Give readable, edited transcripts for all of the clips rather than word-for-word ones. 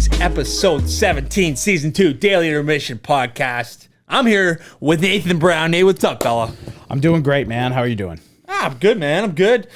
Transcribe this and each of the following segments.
is episode 17, season 2, Daily Intermission podcast. I'm here with Nathan Brown. Nate, what's up, fella? I'm doing great, man. How are you doing? I'm good, man. I'm good.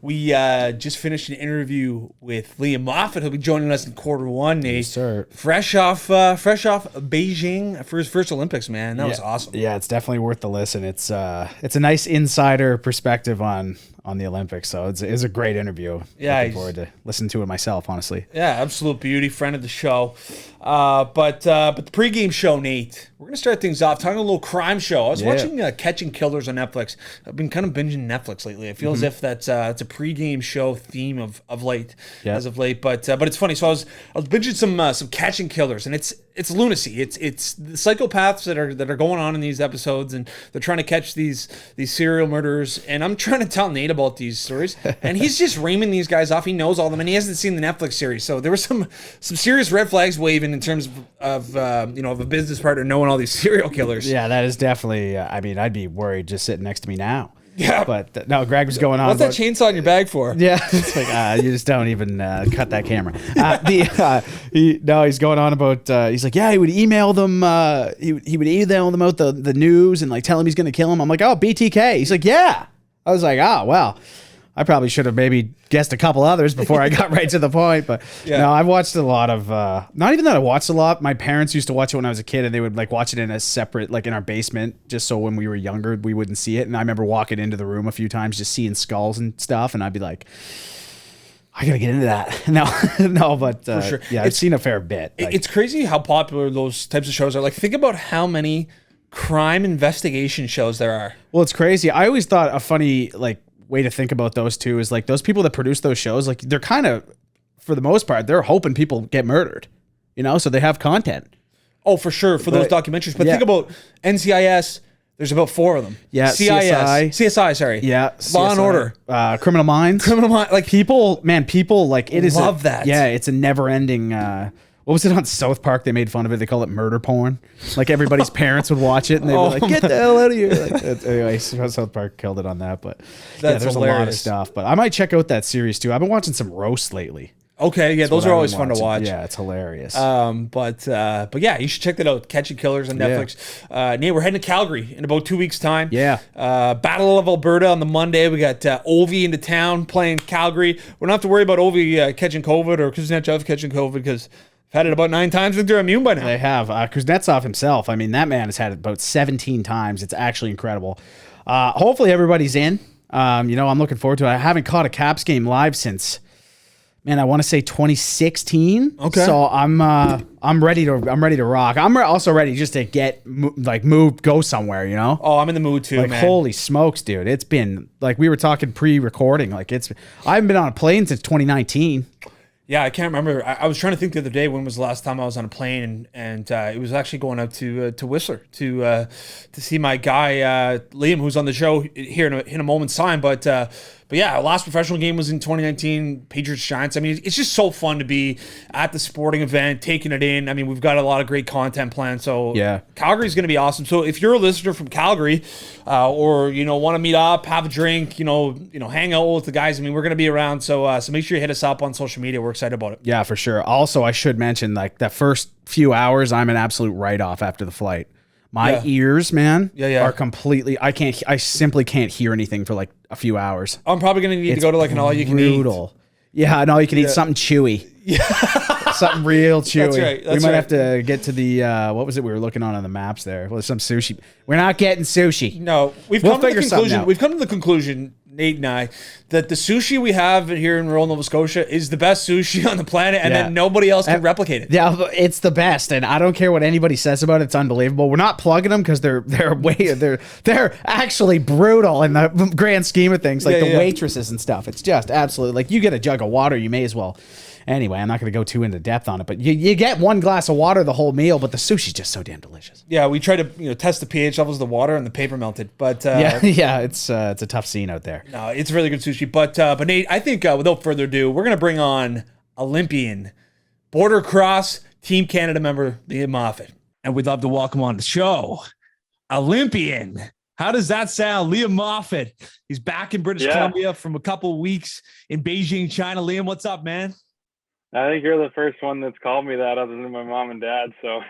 We just finished an interview with Liam Moffatt. He'll be joining us in quarter one, Nate. Yes, sir. Fresh off Beijing for his first Olympics, man. That was awesome. Yeah, it's definitely worth the listen. It's a nice insider perspective on the Olympics, so it's a great interview. Yeah, looking forward to listen to it myself, honestly. Yeah, absolute beauty, friend of the show. But the pregame show, Nate, we're gonna start things off talking a little crime show. I was watching Catching Killers on Netflix. I've been kind of binging Netflix lately. I feel as if it's a pregame show theme of late, as of late. But it's funny. So I was binging some Catching Killers, and it's lunacy. It's the psychopaths that are going on in these episodes, and they're trying to catch these serial murderers. And I'm trying to tell Nate about these stories, and he's just reaming these guys off. He knows all of them, and he hasn't seen the Netflix series. So there were some serious red flags waving in terms of a business partner knowing all these serial killers. Yeah, that is definitely. I'd be worried just sitting next to me now. Yeah, but no, Greg was going on. What's that chainsaw in your bag for? Yeah, it's like you just don't even cut that camera. He's going on about. He's like, yeah, he would email them. He would email them out the news and like tell him he's going to kill him. I'm like, oh, BTK. He's like, yeah. I was like, oh well. I probably should have maybe guessed a couple others before I got right to the point. But no, I've watched a lot of, not even that I watched a lot. My parents used to watch it when I was a kid, and they would like watch it in a separate, like in our basement, just so when we were younger, we wouldn't see it. And I remember walking into the room a few times, just seeing skulls and stuff. And I'd be like, I gotta get into that. No, but for sure. Yeah, I've seen a fair bit. It's crazy how popular those types of shows are. Like, think about how many crime investigation shows there are. Well, it's crazy. I always thought a funny, way to think about those two is like those people that produce those shows, like they're kind of, for the most part, they're hoping people get murdered, so they have content. Oh, for sure, for those documentaries. But think about NCIS. There's about 4 of them. Yeah, CSI, sorry. Yeah, Law and Order. Criminal Minds. Like people, like it is. Love that. Yeah, it's a never-ending. What was it on South Park? They made fun of it. They call it murder porn. Like everybody's parents would watch it and they'd be like, "Get the hell out of here!" Anyway, South Park killed it on that. But there's hilarious. A lot of stuff. But I might check out that series too. I've been watching some roasts lately. Okay, yeah, those are always fun to watch. Yeah, it's hilarious. But yeah, you should check that out. Catching Killers on Netflix. Nate, we're heading to Calgary in about 2 weeks' time. Yeah. Battle of Alberta on the Monday. We got Ovi into town playing Calgary. We don't have to worry about Ovi catching COVID or Kuznetsov catching COVID because had it about 9 times. I think they're immune by now. They have. Kuznetsov himself, I mean, that man has had it about 17 times. It's actually incredible. Hopefully everybody's in. I'm looking forward to it. I haven't caught a Caps game live since, man, I want to say 2016. Okay. So I'm ready to rock. I'm also ready just to get moved, go somewhere, Oh, I'm in the mood too, man. Holy smokes, dude. It's been like we were talking pre-recording. I haven't been on a plane since 2019. Yeah, I can't remember. I was trying to think the other day when was the last time I was on a plane, and it was actually going out to Whistler to see my guy Liam, who's on the show here in a moment's time. But yeah, our last professional game was in 2019, Patriots Giants. I mean, it's just so fun to be at the sporting event, taking it in. I mean, we've got a lot of great content planned. So yeah, Calgary's going to be awesome. So if you're a listener from Calgary, or want to meet up, have a drink, hang out with the guys. I mean, we're going to be around. So make sure you hit us up on social media. We're excited about it. Yeah, for sure. Also, I should mention that first few hours, I'm an absolute write-off after the flight. My ears, man, are completely. I simply can't hear anything for like a few hours. I'm probably gonna need to go to like an all-you-can-eat. Brutal. Yeah, an all-you-can-eat something chewy. Yeah, something real chewy. That's right. We might have to get to the what was it we were looking on the maps there? Well, some sushi. We're not getting sushi. No, we'll come to the conclusion. We've come to the conclusion, Nate and I, that the sushi we have here in rural Nova Scotia is the best sushi on the planet, and that nobody else can replicate it. Yeah, it's the best, and I don't care what anybody says about it. It's unbelievable. We're not plugging them because they're actually brutal in the grand scheme of things, like the waitresses and stuff. It's just absolutely like you get a jug of water, you may as well. Anyway, I'm not going to go too into depth on it, but you get one glass of water the whole meal, but the sushi's just so damn delicious. Yeah, we tried to test the pH levels of the water and the paper melted, but it's a tough scene out there. No, it's really good sushi, but Nate, I think without further ado, we're going to bring on Olympian, Border Cross Team Canada member Liam Moffatt, and we'd love to welcome on the show Olympian. How does that sound? Liam Moffatt. He's back in British Columbia from a couple of weeks in Beijing, China. Liam, what's up, man? I think you're the first one that's called me that other than my mom and dad. So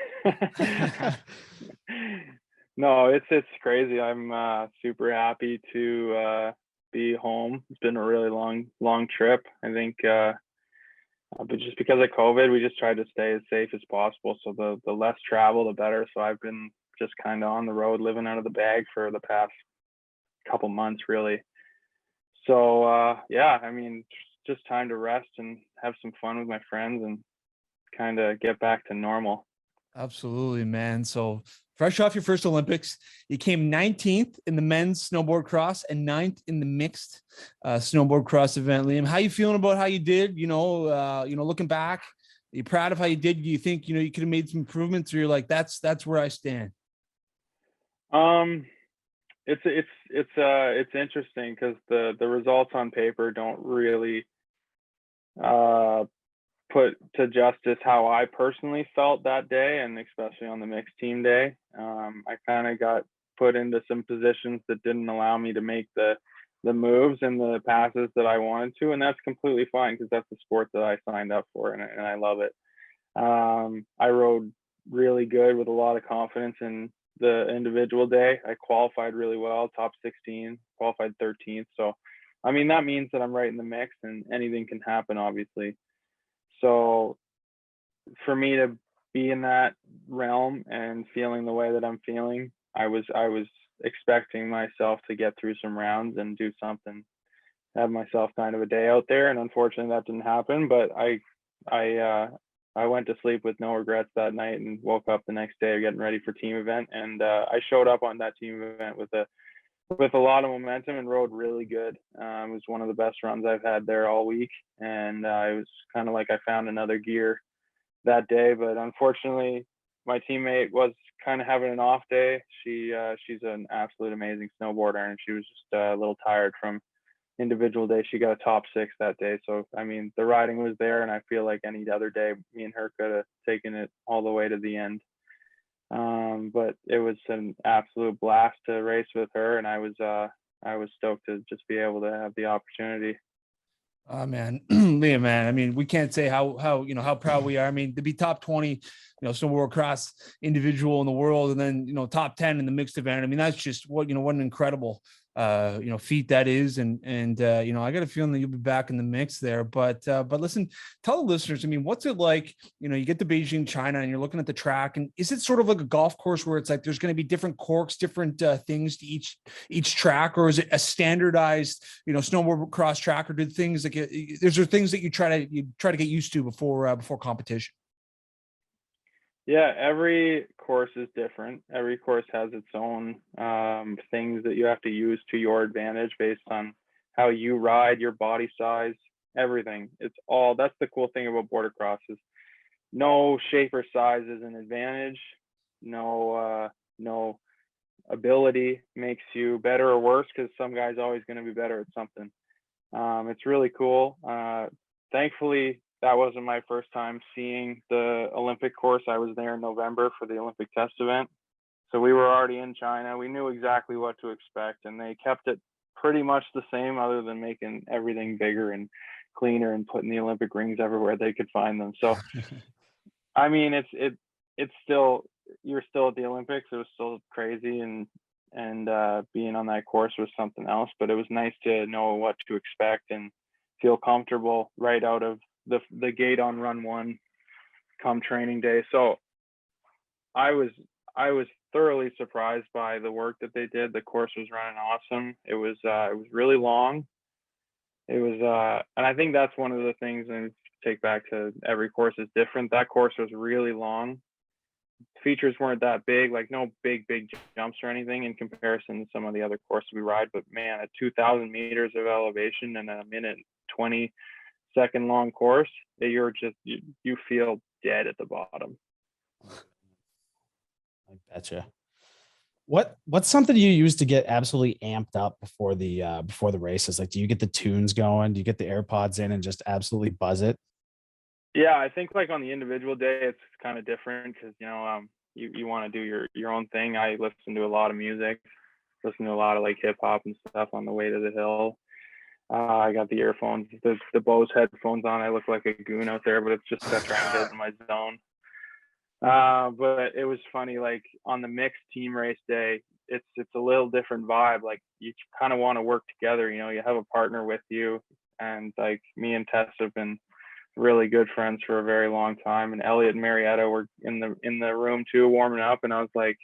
no, it's crazy. I'm super happy to be home. It's been a really long trip. I think but just because of COVID, we just tried to stay as safe as possible. So the less travel, the better. So I've been just kind of on the road, living out of the bag for the past couple months, really. So yeah, I mean, just time to rest and have some fun with my friends and kind of get back to normal. Absolutely, man. So fresh off your first Olympics, you came 19th in the men's snowboard cross and 9th in the mixed snowboard cross event. Liam, how you feeling about how you did? Looking back, are you proud of how you did? Do you think you could have made some improvements, or you're like, that's where I stand? It's interesting because the results on paper don't really put to justice how I personally felt that day, and especially on the mixed team day. I kind of got put into some positions that didn't allow me to make the moves and the passes that I wanted to, and that's completely fine because that's the sport that I signed up for, and I love it. I rode really good with a lot of confidence in the individual day. I qualified really well, top 16, qualified 13th. So, I mean, that means that I'm right in the mix and anything can happen, obviously. So for me to be in that realm and feeling the way that I'm feeling, I was expecting myself to get through some rounds and do something, have myself kind of a day out there. And unfortunately that didn't happen, but I went to sleep with no regrets that night and woke up the next day getting ready for team event. And I showed up on that team event with a lot of momentum and rode really good. It was one of the best runs I've had there all week. And it was kind of like I found another gear that day. But unfortunately, my teammate was kind of having an off day. She's an absolute amazing snowboarder, and she was just a little tired from individual day. She got a top 6 that day. So, I mean, the riding was there, and I feel like any other day, me and her could have taken it all the way to the end. But it was an absolute blast to race with her, and I was stoked to just be able to have the opportunity. Oh man, Liam, man. I mean, we can't say how proud we are. I mean, to be top 20, snowboard cross individual in the world, and then top 10 in the mixed event. I mean, that's just what an incredible feat that is. And I got a feeling that you'll be back in the mix there. But listen, tell the listeners, I mean, what's it like? You get to Beijing, China, and you're looking at the track, and is it sort of like a golf course where it's like there's going to be different corks, different things to each track, or is it a standardized snowboard cross track, or do things like there's things that you try to get used to before competition? Yeah, every course is different. Every course has its own things that you have to use to your advantage based on how you ride, your body size, everything. That's the cool thing about border cross is no shape or size is an advantage. No ability makes you better or worse because some guy's always going to be better at something. It's really cool. Thankfully, that wasn't my first time seeing the Olympic course. I was there in November for the Olympic test event. So we were already in China. We knew exactly what to expect, and they kept it pretty much the same other than making everything bigger and cleaner and putting the Olympic rings everywhere they could find them. So, I mean, it's still, you're still at the Olympics. It was still crazy, and being on that course was something else, but it was nice to know what to expect and feel comfortable right out of the gate on run 1 come training day. So I was thoroughly surprised by the work that they did. The course was running awesome. It was really long. It was and I think that's one of the things, and take back to every course is different. That course was really long. Features weren't that big, like no big jumps or anything in comparison to some of the other courses we ride, but man, at 2,000 meters of elevation and a minute 20-second long course, you're just you feel dead at the bottom. I betcha. What's something you use to get absolutely amped up before the races? Like, do you get the tunes going? Do you get the AirPods in and just absolutely buzz it? Yeah, I think like on the individual day, it's kind of different because you want to do your own thing. I listen to a lot of music, listen to a lot of like hip hop and stuff on the way to the hill. I got the earphones, the Bose headphones on. I look like a goon out there, but it's just trying to get in my zone. But it was funny, like on the mixed team race day, it's a little different vibe. Like you kind of want to work together, you know, you have a partner with you, and like me and Tess have been really good friends for a very long time. And Elliot and Marietta were in the room too, warming up, and I was like,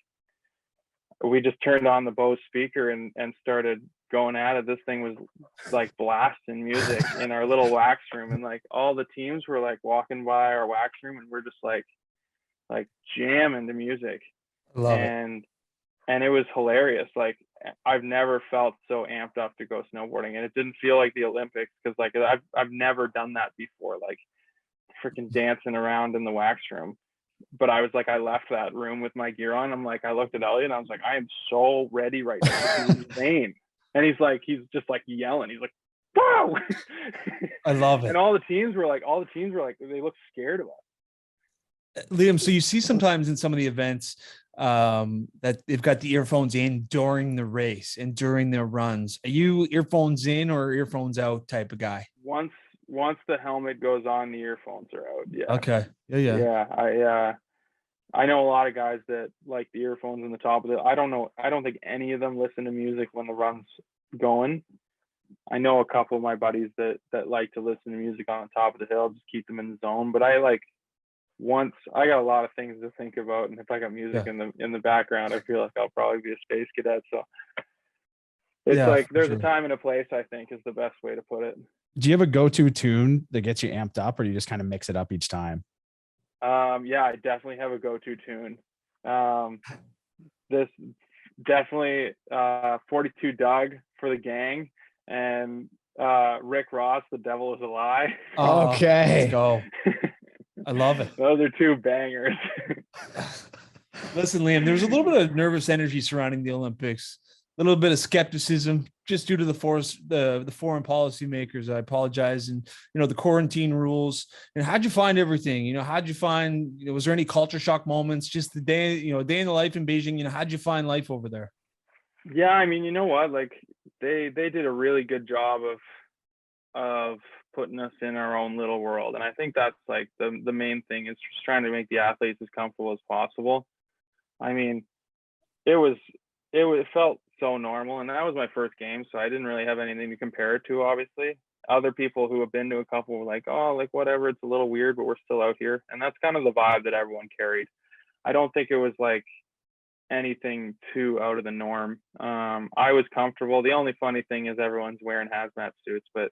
we just turned on the Bose speaker and started going at it. This thing was like blasting music in our little wax room, and like all the teams were like walking by our wax room, and we're just like jamming the music. I love it. And it was hilarious. Like I've never felt so amped up to go snowboarding, and it didn't feel like the Olympics, because like I've never done that before, like freaking dancing around in the wax room. But I was like, I left that room with my gear on. I'm like, I looked at Elliot and I was like, I am so ready right now. This is insane. And he's just like yelling. He's like, whoa. I love it. And all the teams were like, they look scared of us. Liam, so you see sometimes in some of the events that they've got the earphones in during the race and during their runs. Are you earphones in or earphones out type of guy? Once the helmet goes on, the earphones are out. Yeah. Okay. Yeah. I know a lot of guys that like the earphones in the top of it. I don't think any of them listen to music when the run's going. I know a couple of my buddies that like to listen to music on the top of the hill, just keep them in the zone. But I got a lot of things to think about, and if I got music in the background, I feel like I'll probably be a space cadet. So it's like there's a time and a place, I think, is the best way to put it. Do you have a go-to tune that gets you amped up, or do you just kind of mix it up each time? Yeah, I definitely have a go-to tune. This definitely 42 Doug for the gang, and Rick Ross, The Devil Is a Lie. Okay. Let's go. I love it. Those are two bangers. Listen, Liam, there's a little bit of nervous energy surrounding the Olympics, a little bit of skepticism just due to the foreign policymakers. I apologize. And, the quarantine rules. And how'd you find everything? How'd you find, was there any culture shock moments? Just the day, day in the life in Beijing, how'd you find life over there? Yeah, I mean, you know what? Like they did a really good job of putting us in our own little world. And I think that's like the main thing, is just trying to make the athletes as comfortable as possible. I mean, it felt so normal, and that was my first game, so I didn't really have anything to compare it to. Obviously, other people who have been to a couple were like, oh, like whatever, it's a little weird, but we're still out here. And that's kind of the vibe that everyone carried. I don't think it was like anything too out of the norm. I was comfortable. The only funny thing is everyone's wearing hazmat suits, but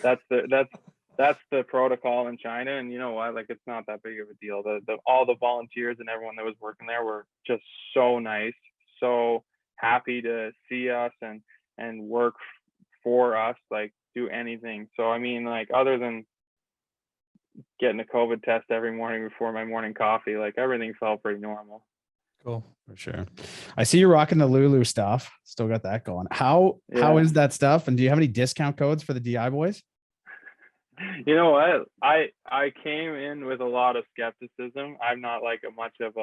that's the protocol in China. And you know what, like it's not that big of a deal. All the volunteers and everyone that was working there were just so nice, so happy to see us and work for us, like do anything. So I mean, like other than getting a COVID test every morning before my morning coffee, like everything felt pretty normal. Cool. For sure. I see you're rocking the Lulu stuff. Still got that going. How is that stuff? And do you have any discount codes for the DI boys? You know what? I came in with a lot of skepticism. I'm not like much of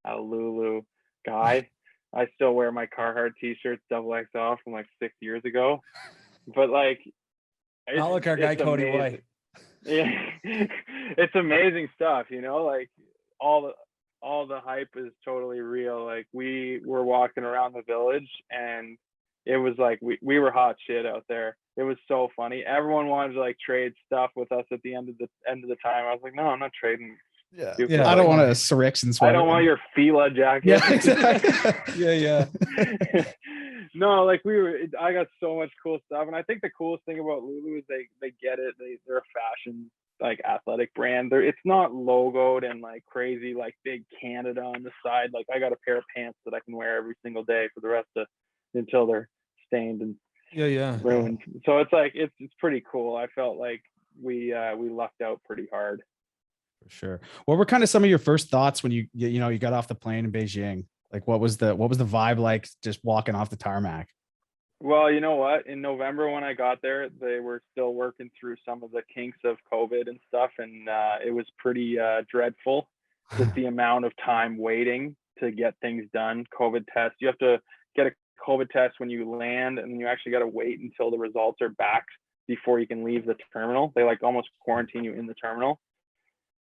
a Lulu guy. I still wear my Carhartt t-shirts XXL from like 6 years ago. But like, not like our guy Cody White. Yeah, it's amazing stuff. Like all the hype is totally real. Like we were walking around the village, and it was like we were hot shit out there. It was so funny. Everyone wanted to like trade stuff with us at the end of the time. I was like, no, I'm not trading. Yeah. I don't want a Srixon sweater. I don't want your Fila jacket. Yeah, exactly. yeah. No, like I got so much cool stuff. And I think the coolest thing about Lulu is they get it. They're a fashion, like athletic brand. It's not logoed and like crazy, like big Canada on the side. Like I got a pair of pants that I can wear every single day for the rest of until they're stained and ruined. So it's like it's pretty cool. I felt like we lucked out pretty hard. For sure. What were kind of some of your first thoughts when you got off the plane in Beijing? Like what was the vibe like just walking off the tarmac? Well, you know what? In November when I got there, they were still working through some of the kinks of COVID and stuff, and it was pretty dreadful. Just the amount of time waiting to get things done. COVID tests. You have to get a COVID test when you land, and you actually got to wait until the results are back before you can leave the terminal. They like almost quarantine you in the terminal.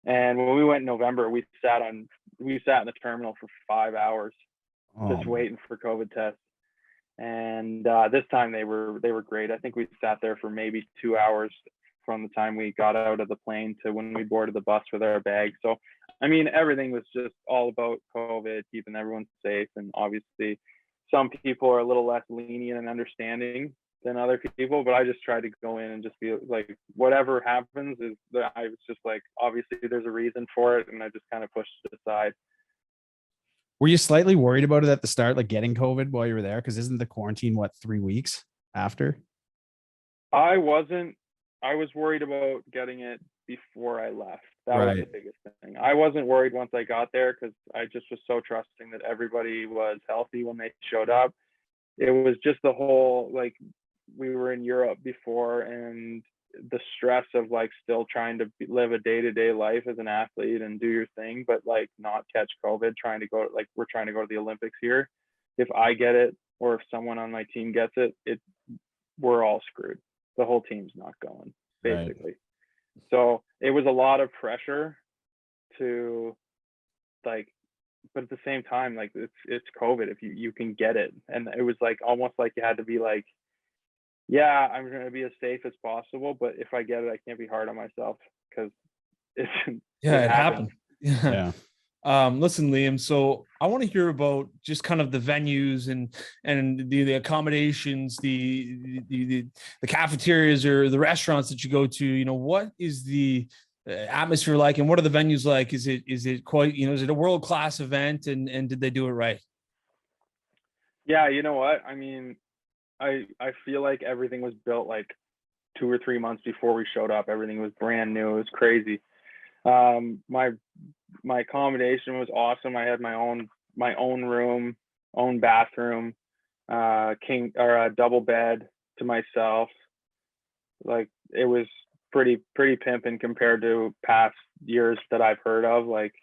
And when we went in November, we sat in the terminal for 5 hours, just waiting for COVID tests. And this time they were great. I think we sat there for maybe 2 hours from the time we got out of the plane to when we boarded the bus with our bags. So, I mean, everything was just all about COVID, keeping everyone safe. And obviously, some people are a little less lenient and understanding than other people, but I just tried to go in and just be like, whatever happens I was just like, obviously there's a reason for it. And I just kind of pushed it aside. Were you slightly worried about it at the start, like getting COVID while you were there? Because isn't the quarantine, 3 weeks after? I wasn't. I was worried about getting it before I left. That was the biggest thing. I wasn't worried once I got there because I just was so trusting that everybody was healthy when they showed up. It was just the whole, like, we were in Europe before, and the stress of like still trying to live a day-to-day life as an athlete and do your thing, but like not catch COVID, we're trying to go to the Olympics here. If I get it, or if someone on my team gets it, we're all screwed. The whole team's not going, basically. Right. So it was a lot of pressure to like, but at the same time, like it's COVID, if you can get it. And it was like almost like you had to be like, yeah, I'm going to be as safe as possible, but if I get it, I can't be hard on myself because it happened. Yeah. Listen, Liam, so I want to hear about just kind of the venues and the accommodations, the cafeterias or the restaurants that you go to. You know, what is the atmosphere like, and what are the venues like? Is it quite, is it a world-class event, and did they do it right? Yeah, you know what? I mean, I feel like everything was built like 2 or 3 months before we showed up. Everything was brand new. It was crazy. My accommodation was awesome. I had my own room, own bathroom, a double bed to myself. Like, it was pretty pimping compared to past years that I've heard of. Like,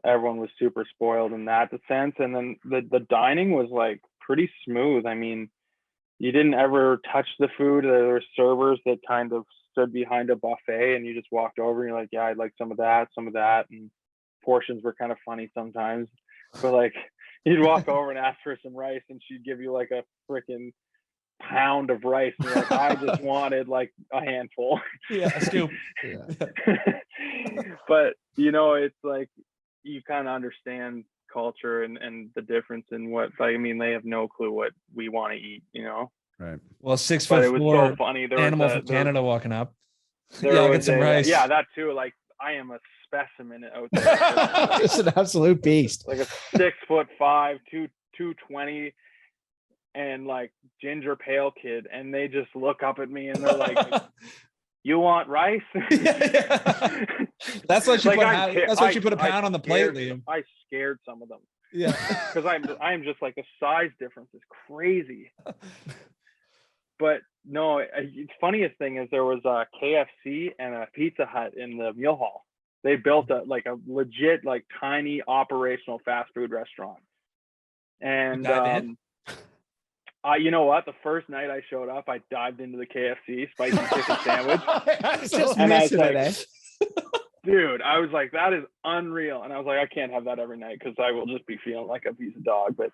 everyone was super spoiled in that sense. And then the dining was like pretty smooth. I mean, you didn't ever touch the food. There were servers that kind of stood behind a buffet, and you just walked over and you're like, yeah, I'd like some of that. And portions were kind of funny sometimes, but like you'd walk over and ask for some rice, and she'd give you like a freaking pound of rice, and you're like, I just wanted like a handful. Yeah, a scoop. Yeah. But it's like you kind of understand culture and the difference in what, I mean, they have no clue what we want to eat, Right. Well, 6 foot it was four so funny. There animal from Canada walking up. Yeah, get some rice. Yeah, that too. Like, I am a specimen out there. Just an absolute beast. Like a 6'5", 220, and like ginger pale kid, and they just look up at me and they're like, "You want rice?" Yeah. That's why she put a pound on the plate, Liam. I scared some of them. Yeah, because I'm just like, the size difference is crazy. But no, the funniest thing is there was a KFC and a Pizza Hut in the meal hall. They built a legit, like, tiny operational fast food restaurant. And you know what? The first night I showed up, I dived into the KFC spicy chicken sandwich. And I was like, dude, I was like, that is unreal. And I was like, I can't have that every night because I will just be feeling like a piece of dog. But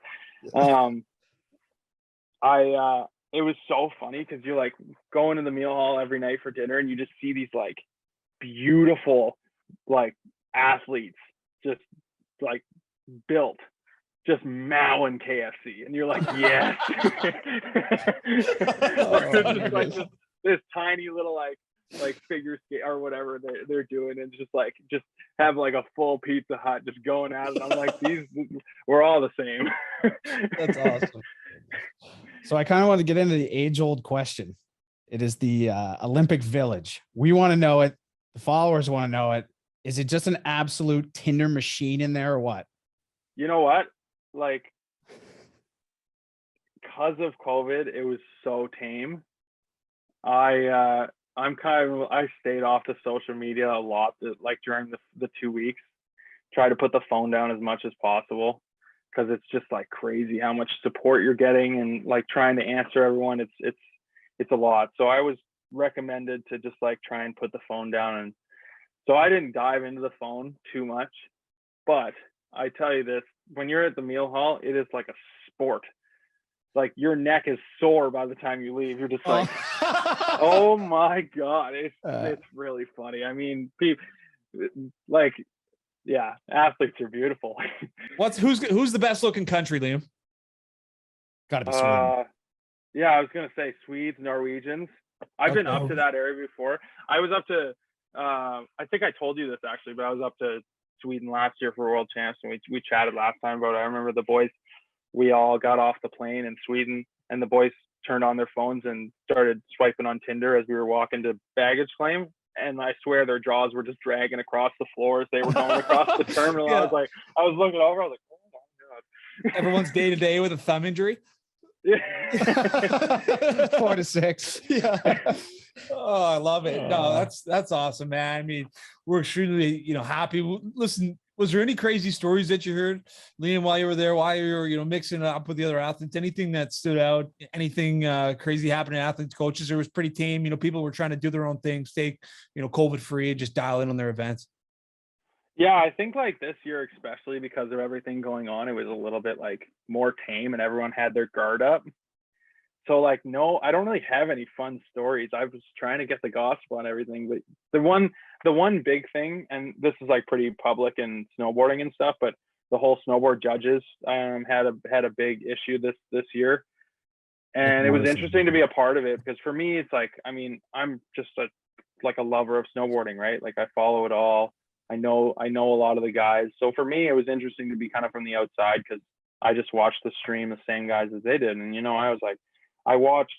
it was so funny because you're like going to the meal hall every night for dinner, and you just see these like beautiful like athletes just like built, just mowing KFC, and you're like, yes. Just like this tiny little like figure skate or whatever they're doing, and just have like a full Pizza Hut just going at it. I'm like, we're all the same. That's awesome. So I kind of want to get into the age-old question. It is the Olympic Village. We want to know it. The followers want to know it. Is it just an absolute Tinder machine in there, or what? You know what? Like, because of COVID, it was so tame. I stayed off the social media a lot, like during the 2 weeks. Try to put the phone down as much as possible, because it's just like crazy how much support you're getting, and like trying to answer everyone. It's a lot. So I was recommended to just like try and put the phone down. And so I didn't dive into the phone too much, but I tell you this, when you're at the meal hall, it is like a sport. Like your neck is sore by the time you leave. You're just like, oh my God, it's really funny. I mean, people like, yeah, athletes are beautiful. Who's the best looking country, Liam? Got to be Sweden. Yeah, I was gonna say Swedes, Norwegians. I've been up to that area before. I was up to, I think I told you this actually, but I was up to Sweden last year for World Champs, and we chatted last time about it. I remember the boys, we all got off the plane in Sweden, and the boys turned on their phones and started swiping on Tinder as we were walking to baggage claim. And I swear their jaws were just dragging across the floor as they were going across the terminal. Yeah. I was looking over, I was like, oh my God. Everyone's day to day with a thumb injury. Yeah. 4 to 6. Yeah. Oh, I love it. No, that's awesome, man. I mean, we're extremely, happy. Listen, was there any crazy stories that you heard, Liam, while you were there, while you were, mixing it up with the other athletes? Anything that stood out? Anything crazy happening to athletes, coaches? It was pretty tame. People were trying to do their own thing, stay, COVID free, and just dial in on their events. Yeah, I think like this year, especially because of everything going on, it was a little bit like more tame and everyone had their guard up. So like, no, I don't really have any fun stories. I was trying to get the gospel on everything, but the one big thing, and this is like pretty public in snowboarding and stuff, but the whole snowboard judges had a big issue this year. And it was interesting to be a part of it because for me, it's like, I mean, I'm just a lover of snowboarding, right? Like I follow it all. I know a lot of the guys. So for me, it was interesting to be kind of from the outside because I just watched the stream, the same guys as they did. And, I was like, I watched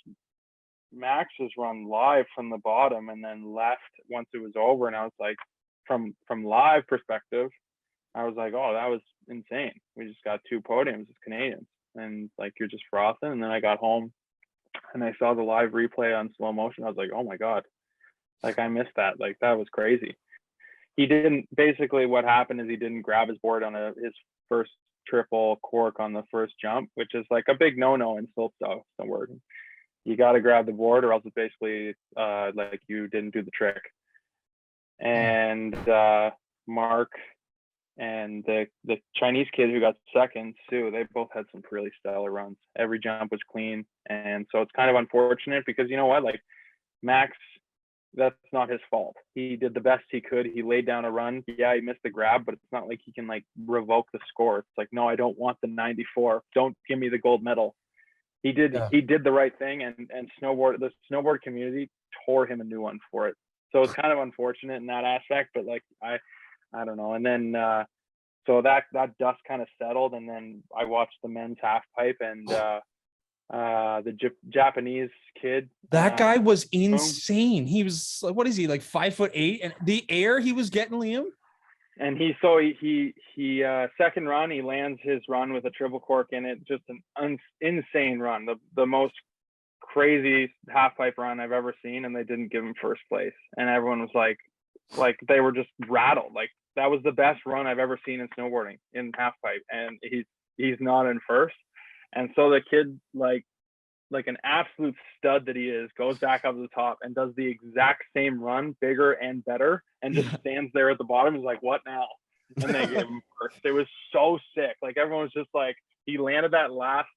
Max's run live from the bottom and then left once it was over. And I was like, from live perspective, I was like, oh, that was insane. We just got 2 podiums as Canadians. And like, you're just frothing. And then I got home and I saw the live replay on slow motion. I was like, oh my God, like I missed that. Like that was crazy. He didn't, basically what happened is he didn't grab his board on his first triple cork on the first jump, which is like a big no-no in slopestyle snowboarding. You got to grab the board or else it's basically like you didn't do the trick. And Mark and the Chinese kid who got second, Sue, they both had some really stellar runs. Every jump was clean. And so it's kind of unfortunate because you know what, like Max, that's not his fault. He did the best he could. He laid down a run. Yeah, he missed the grab, but it's not like he can like revoke the score. It's like, no, I don't want the 94. Don't give me the gold medal. He did the right thing, and the snowboard community tore him a new one for it. So it's kind of unfortunate in that aspect, but like I don't know. And then so that dust kind of settled, and then I watched the men's half pipe and the Japanese kid. That guy was insane. He was like, what is he, like 5'8"? And the air he was getting, Liam. And he second run, he lands his run with a triple cork in it. Just an insane run. The most crazy half pipe run I've ever seen. And they didn't give him first place. And everyone was like they were just rattled. Like that was the best run I've ever seen in snowboarding in half pipe. And he's not in first. And so the kid, like an absolute stud that he is, goes back up to the top and does the exact same run, bigger and better, and just stands there at the bottom. He's like, what now? And they gave him first. It was so sick. Like everyone was just like, he landed that last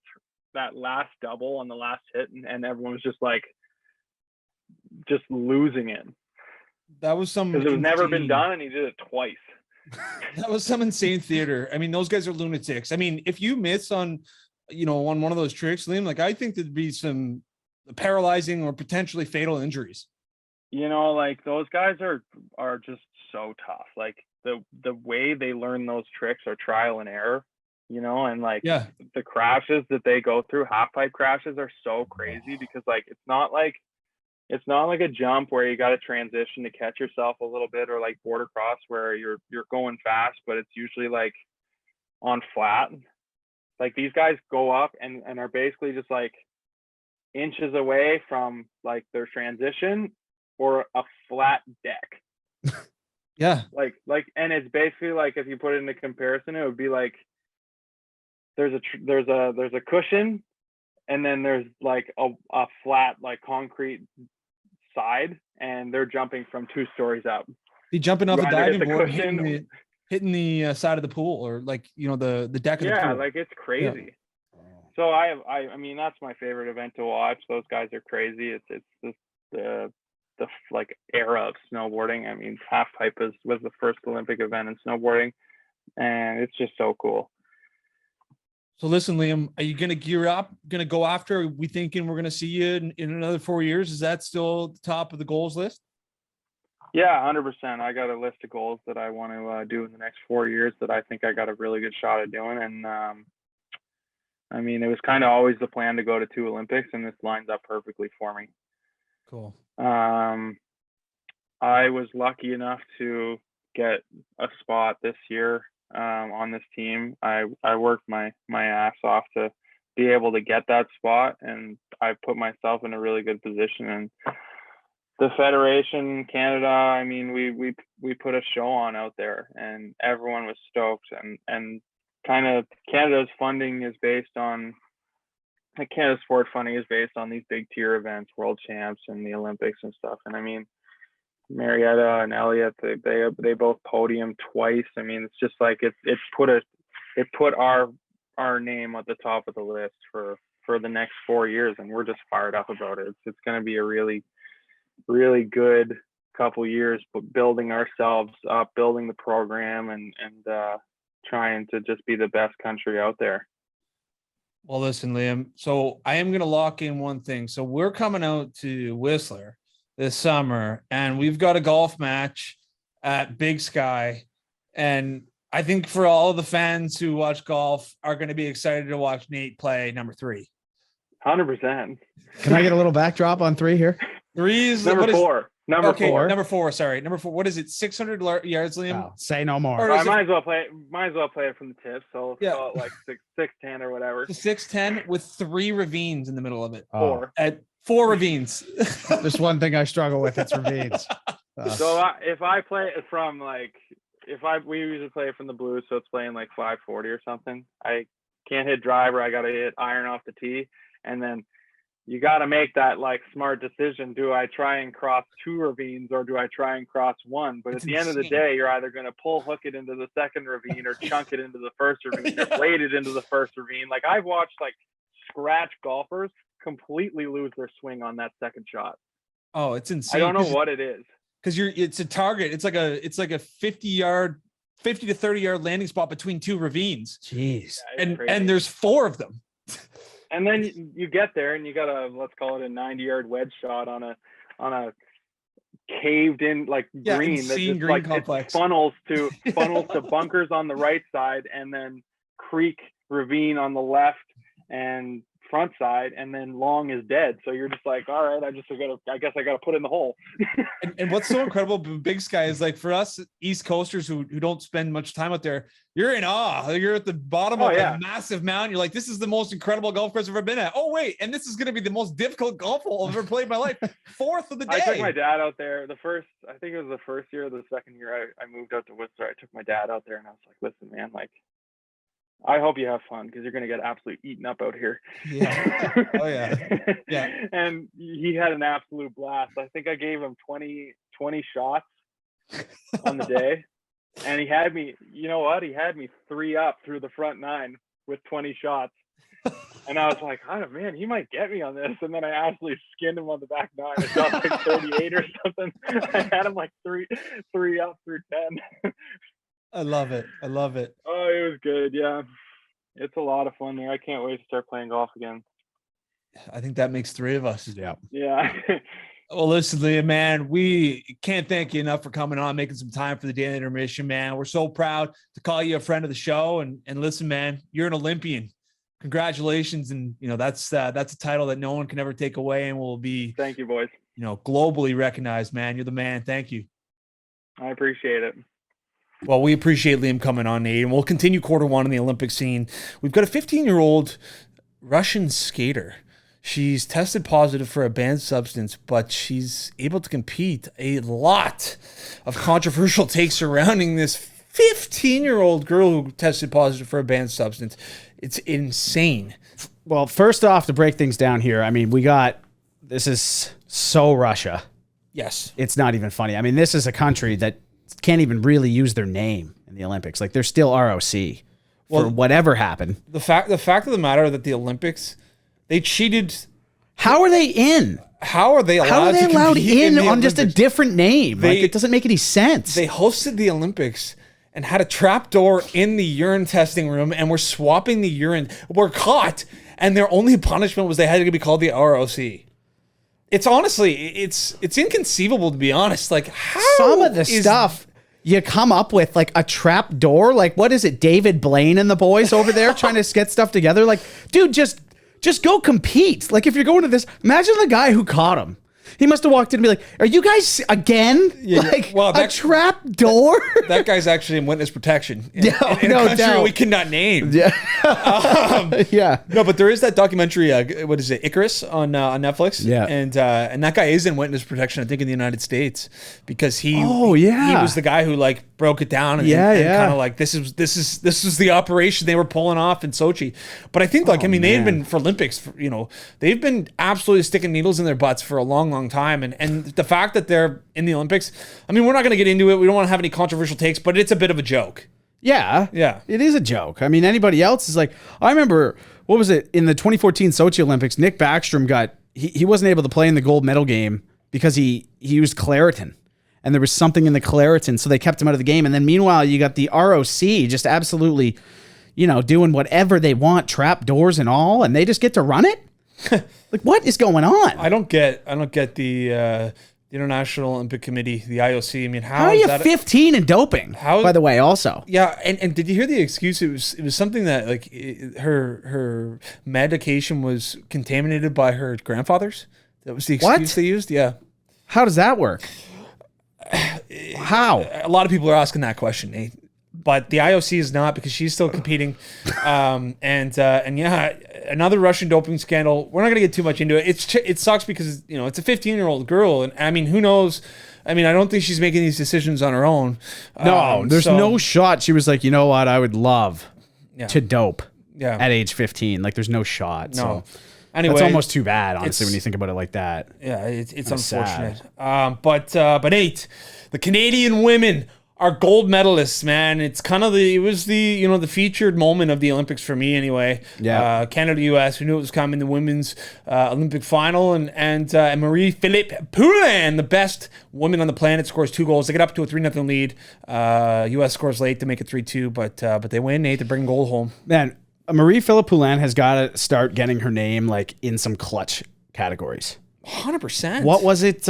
double on the last hit, and everyone was just like, just losing it. That was some, because it was never been done, and he did it twice. That was some insane theater. I mean, those guys are lunatics. I mean, if you miss on one of those tricks, Liam, like I think there'd be some paralyzing or potentially fatal injuries. Like those guys are just so tough. Like the way they learn those tricks are trial and error, and like the crashes that they go through, half pipe crashes, are so crazy because like it's not like a jump where you got to transition to catch yourself a little bit, or like border cross where you're going fast, but it's usually like on flat. Like these guys go up and are basically just like inches away from like their transition or a flat deck. Yeah. Like, and it's basically like, if you put it into comparison, it would be like, there's a cushion, and then there's like a flat, like concrete side and they're jumping from 2 stories up. Be jumping off the Either hit diving the board, cushion- hitting the side of the pool, or like, you know, the deck of the Yeah, pool. like it's crazy. So I mean, that's my favorite event to watch. Those guys are crazy. It's the like era of snowboarding. I mean, half pipe was the first Olympic event in snowboarding, and it's just so cool. So listen, Liam, are you going to gear up? Going to go after? Are we thinking we're going to see you in another 4 years? Is that still the top of the goals list? Yeah, 100%. I got a list of goals that I want to do in the next 4 years that I think I got a really good shot at doing. And I mean, it was kind of always the plan to go to 2 Olympics, and this lines up perfectly for me. Cool. I was lucky enough to get a spot this year on this team. I worked my ass off to be able to get that spot, and I put myself in a really good position. And the Federation, Canada, I mean, we put a show on out there, and everyone was stoked. And kind of Canada's funding is based on, Canada's sport funding is based on these big tier events, World Champs and the Olympics and stuff. And I mean, Marietta and Elliott, they both podiumed twice. I mean, it's just like it put our name at the top of the list for the next 4 years, and we're just fired up about it. It's going to be a really, really good couple years, building ourselves up, building the program, and trying to just be the best country out there. Well, listen, Liam. So I am going to lock in one thing. So we're coming out to Whistler this summer, and we've got a golf match at Big Sky. And I think for all of the fans who watch golf are going to be excited to watch Nate play number 3. 100%. Can I get a little backdrop on 3 here? 3 is number 4. Number 4. Number 4. Sorry, number 4. What is it? 600 yards, Liam. Oh, say no more. I might as well play it from the tip. So yeah, call it like 610 or whatever. 610 with 3 ravines in the middle of it. 4. At 4 ravines. There's one thing I struggle with. It's ravines. So if I play it from like, we usually play it from the blue, so it's playing like 540 or something. I can't hit driver. I got to hit iron off the tee, and then you got to make that like smart decision. Do I try and cross 2 ravines, or do I try and cross 1? But at the end of the day, you're either going to pull hook it into the second ravine, or chunk it into the first ravine, or blade it into the first ravine. Like I've watched like scratch golfers completely lose their swing on that second shot. Oh, it's insane. I don't know what it is. Because it's a target. It's like a 50 to 30 yard landing spot between 2 ravines. Jeez. Yeah, and there's 4 of them. And then you get there and you got let's call it a 90-yard wedge shot on a caved in like green that just green like complex. funnels to bunkers on the right side, and then creek ravine on the left and front side, and then long is dead. So you're just like, all right, I guess I gotta put in the hole. and what's so incredible about Big Sky is, like, for us East Coasters who don't spend much time out there, you're in awe. You're at the bottom of a massive mountain. You're like, this is the most incredible golf course I've ever been at. Oh wait, and this is going to be the most difficult golf hole I've ever played in my life. 4th of the day. I took my dad out there I think it was the first year or the second year I moved out to Whistler. I took my dad out there and I was like, listen, man, like, I hope you have fun, because you're going to get absolutely eaten up out here. Yeah. Oh yeah. Yeah. And he had an absolute blast. I think I gave him 20 shots on the day. And he had me, you know what? He had me 3 up through the front 9 with 20 shots. And I was like, oh man, he might get me on this. And then I absolutely skinned him on the back 9. I shot like 38 or something. I had him like three up through 10. I love it. I love it. Oh, it was good. Yeah. It's a lot of fun there. I can't wait to start playing golf again. I think that makes 3 of us. Yeah. Yeah. Well, listen, Liam, man, we can't thank you enough for coming on, making some time for the Daily Intermission, man. We're so proud to call you a friend of the show. And listen, man, you're an Olympian. Congratulations. And, you know, that's a title that no one can ever take away, and will be, thank you, boys, you know, globally recognized, man. You're the man. Thank you. I appreciate it. Well, we appreciate Liam coming on, Nate, and we'll continue Q1 in the Olympic scene. We've got a 15-year-old Russian skater. She's tested positive for a banned substance, but she's able to compete. A lot of controversial takes surrounding this 15-year-old girl who tested positive for a banned substance. It's insane. Well, first off, to break things down here, I mean, this is so Russia. Yes. It's not even funny. I mean, this is a country that can't even really use their name in the Olympics. Like, they're still ROC for whatever happened. The fact of the matter that the Olympics, they cheated. How are they in? How are they allowed in on just a different name? Like, it doesn't make any sense. They hosted the Olympics and had a trapdoor in the urine testing room, and were swapping the urine. Were caught, and their only punishment was they had to be called the ROC. It's honestly, it's inconceivable, to be honest. Like, how some of the stuff you come up with, like a trap door, like, what is it, David Blaine and the boys over there trying to get stuff together? Like, dude, just go compete. Like, if you're going to this, imagine the guy who caught him. He must have walked in and be like, "Are you guys again? Yeah, like a trap door?" That guy's actually in witness protection. In a no country doubt. we cannot name. Yeah, yeah. No, but there is that documentary. What is it, Icarus on Netflix? Yeah, and that guy is in witness protection, I think, in the United States, because he he was the guy who like broke it down and kind of like this is the operation they were pulling off in Sochi. But I think they've been for Olympics, they've been absolutely sticking needles in their butts for a long time, and the fact that they're in the Olympics, I mean, we're not going to get into it. We don't want to have any controversial takes, but it's a bit of a joke. Yeah. It is a joke. I mean, anybody else is like, I remember, what was it, in the 2014 Sochi Olympics, Nick Backstrom he wasn't able to play in the gold medal game because he used Claritin, and there was something in the Claritin, so they kept him out of the game. And then meanwhile, you got the ROC just absolutely, doing whatever they want, trap doors and all, and they just get to run it? Like, what is going on? I don't get the International Olympic Committee, the IOC. I mean, how are you 15 in doping? By the way, also. Yeah, and did you hear the excuse? It was something that like her medication was contaminated by her grandfather's. That was the excuse they used. Yeah. How does that work? How? A lot of people are asking that question, Nate. But the IOC is not, because she's still competing. And yeah, another Russian doping scandal. We're not going to get too much into it. It sucks because, it's a 15-year-old girl. And I mean, who knows? I mean, I don't think she's making these decisions on her own. No, there's no shot. She was like, you know what? I would love to dope at age 15. Like, there's no shot. No. So. Anyway, that's almost too bad, honestly, when you think about it like that. Yeah, it's unfortunate. But Nate, the Canadian women are gold medalists, man. It's kind of the featured moment of the Olympics for me, anyway. Yeah. Canada, US. We knew it was coming. The women's Olympic final, and Marie-Philippe Poulin, the best woman on the planet, scores 2 goals. They get up to a 3-0 lead. US scores late to make it 3-2, but they win. Nate, to bring gold home. Man, Marie-Philippe Poulin has got to start getting her name like in some clutch categories. 100%. What was it?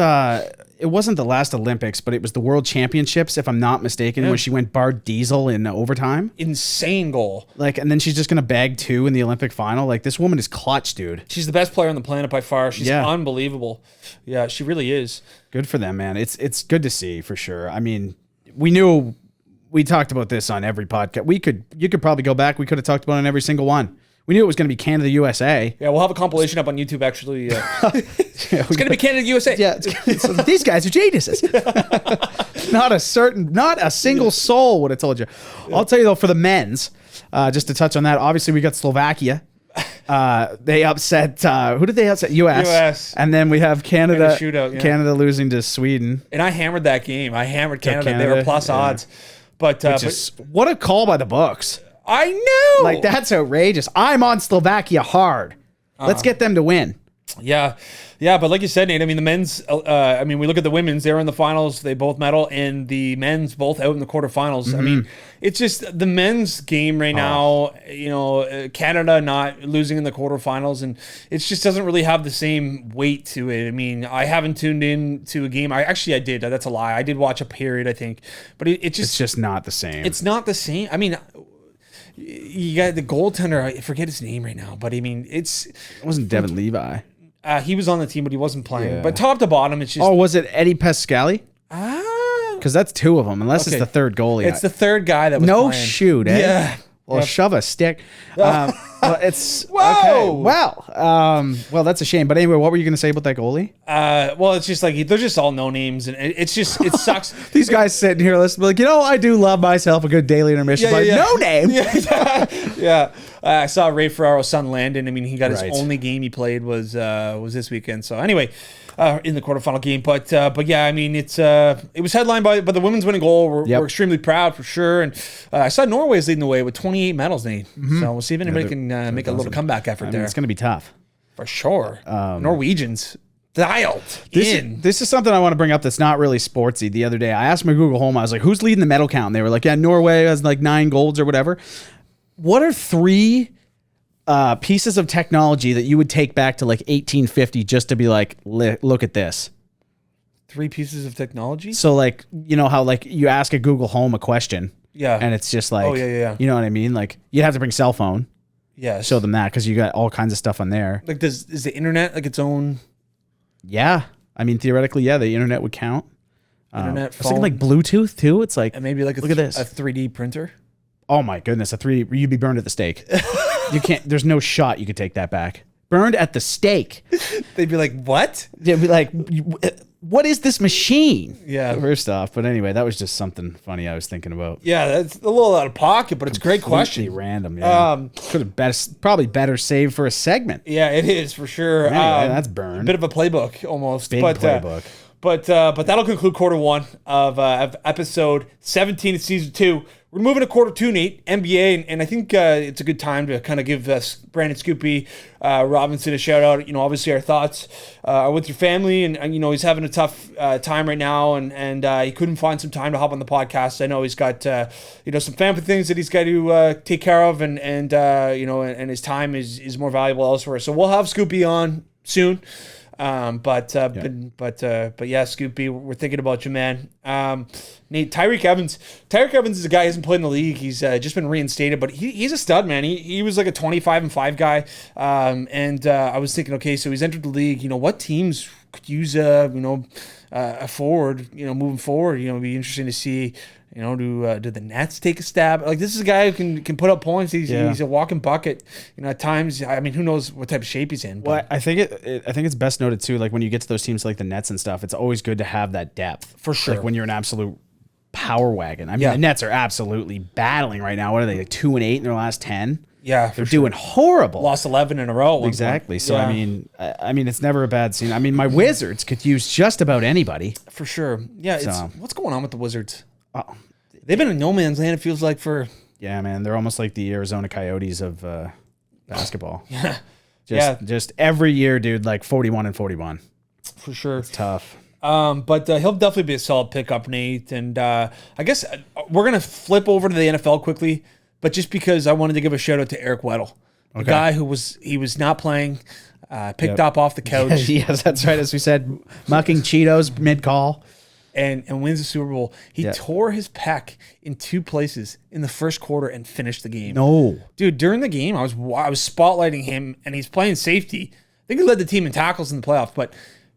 It wasn't the last Olympics, but it was the World Championships, if I'm not mistaken, when she went bar diesel in overtime. Insane goal. Like, and then she's just going to bag 2 in the Olympic final. Like, this woman is clutch, dude. She's the best player on the planet by far. She's unbelievable. Yeah, she really is. Good for them, man. It's good to see, for sure. I mean, we talked about this on every podcast. You could probably go back. We could have talked about it on every single one. We knew it was going to be Canada, USA. Yeah, we'll have a compilation up on YouTube, actually. It's going to be Canada, USA. Yeah, these guys are geniuses. Not a single soul would have told you. Yeah. I'll tell you, though, for the men's, just to touch on that, obviously we got Slovakia. They upset, who did they upset? US. And then we have Canada. Shootout, yeah. Canada losing to Sweden. And I hammered that game. I hammered Canada. They were plus odds. But what a call by the books. I know. Like, that's outrageous. I'm on Slovakia hard. Let's get them to win. Yeah. Yeah, but like you said, Nate, I mean, the men's, we look at the women's, they were in the finals, they both medal, and the men's both out in the quarterfinals. Mm-hmm. I mean, it's just the men's game right now, Canada not losing in the quarterfinals, and it just doesn't really have the same weight to it. I mean, I haven't tuned in to a game. I did. That's a lie. I did watch a period, I think. But it's just not the same. It's not the same. I mean, you got the goaltender, I forget his name right now, but I mean, it wasn't Devin Levi. He was on the team, but he wasn't playing. Yeah. But top to bottom, it's just... Oh, was it Eddie Pascali? Because that's 2 of them, unless it's the third goalie. It's the third guy that was playing. No shoot, eh? Yeah. Well, shove a stick. Well, it's Whoa! okay. Well, that's a shame. But anyway, what were you going to say about that goalie? Well, it's just like they're just all no names, and it sucks. These guys sitting here listening, like, I do love myself a good daily intermission. No name. Yeah. I saw Ray Ferraro's son Landon. I mean, he got his Right. only game he played was this weekend. So anyway, in the quarterfinal game, but yeah, I mean, it was headlined by the women's winning goal. We're extremely proud for sure, and I saw Norway's leading the way with 28 medals, Nate. So we'll see if anybody can make a little comeback effort there. It's going to be tough For sure. Norwegians dialed in. This is something I want to bring up that's not really sportsy. The other day, I asked my Google Home, I was like, who's leading the medal count? And they were like, yeah, Norway has like 9 golds or whatever. What are 3 pieces of technology that you would take back to like 1850 just to be like, look at this? 3 pieces of technology? So like, you know how like you ask a Google Home a question. Yeah. And it's just like, yeah. You know what I mean? Like you'd have to bring cell phone. Yeah. Show them that because you got all kinds of stuff on there. Like, is the internet like its own? Yeah. I mean, theoretically, yeah, the internet would count. Internet, I was thinking like Bluetooth too. It's like, and maybe like look at this. A 3D printer. Oh my goodness, you'd be burned at the stake. You can't. There's no shot you could take that back. Burned at the stake. They'd be like, what? They'd be like, what is this machine? Yeah. First off, but anyway, that was just something funny I was thinking about. Yeah, that's a little out of pocket, but it's a great question. Random. Yeah. Could have probably better saved for a segment. Yeah, it is for sure. Anyway, that's burned. A bit of a playbook almost. Big playbook. But that'll conclude quarter 1 of episode 17 of season 2. We're moving to quarter 2, Nate, NBA, and I think it's a good time to kind of give Brandon Scoopy Robinson a shout out. You know, obviously our thoughts are with your family, and you know he's having a tough time right now, and he couldn't find some time to hop on the podcast. I know he's got some family things that he's got to take care of, and his time is more valuable elsewhere. So we'll have Scoopy on soon. But yeah, Scoopy, we're thinking about you, man. Nate, Tyreek Evans is a guy who hasn't played in the league. He's just been reinstated, but he's a stud, man. He was like a 25-5 guy. I was thinking, okay, so he's entered the league. You know, what teams could use a forward, moving forward? You know, it'd be interesting to see. You know, do the Nets take a stab? Like, this is a guy who can put up points. He's a walking bucket. You know, at times, I mean, who knows what type of shape he's in? But. Well, I think it's best noted too. Like when you get to those teams like the Nets and stuff, it's always good to have that depth for sure. Like when you're an absolute power wagon. I mean, the Nets are absolutely battling right now. What are they, like 2-8 in their last 10? Yeah, they're doing horrible. Lost 11 in a row. Exactly. So I mean, it's never a bad scene. I mean, my Wizards could use just about anybody for sure. Yeah. What's going on with the Wizards? Oh. They've been in no man's land, it feels like, for... Yeah, man. They're almost like the Arizona Coyotes of basketball. Yeah. Just every year, dude, like 41-41. For sure. It's tough. But he'll definitely be a solid pickup, Nate. And I guess we're going to flip over to the NFL quickly, but just because I wanted to give a shout-out to Eric Weddle, the guy who was not playing, picked up off the couch. Yes, that's right. As we said, mucking Cheetos mid-call. And wins the Super Bowl. He tore his pec in 2 places in the first quarter and finished the game. No. Dude, during the game, I was spotlighting him, and he's playing safety. I think he led the team in tackles in the playoffs. But,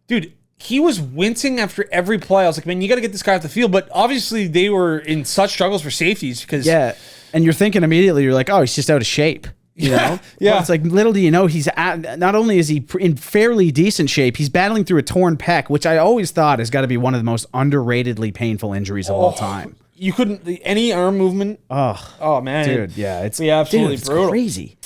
dude, he was wincing after every play. I was like, man, you got to get this guy off the field. But obviously, they were in such struggles for safeties because... Yeah, and you're thinking immediately, you're like, oh, he's just out of shape. You know? Yeah. Well, it's like, little do you know, not only is he in fairly decent shape, he's battling through a torn pec, which I always thought has got to be one of the most underratedly painful injuries of all time. You couldn't, any arm movement. Oh man. Dude, yeah. It's absolutely brutal. Crazy.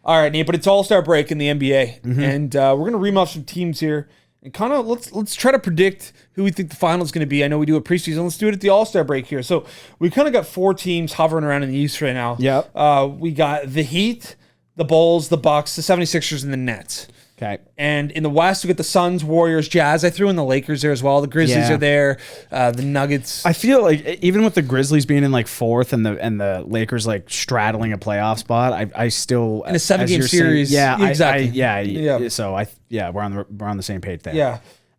All right, Nate, but it's All-Star break in the NBA. And we're going to ream off some teams here. And kind of let's try to predict who we think the final is going to be. I know we do a preseason. Let's do it at the All-Star break here. So we kind of got 4 teams hovering around in the East right now. Yep. We got the Heat, the Bulls, the Bucks, the 76ers, and the Nets. Okay. And in the West, we got the Suns, Warriors, Jazz. I threw in the Lakers there as well. The Grizzlies are there. The Nuggets. I feel like even with the Grizzlies being in like 4th and the Lakers like straddling a playoff spot, I still in a 7-game series. Exactly. So we're on the same page there. Yeah.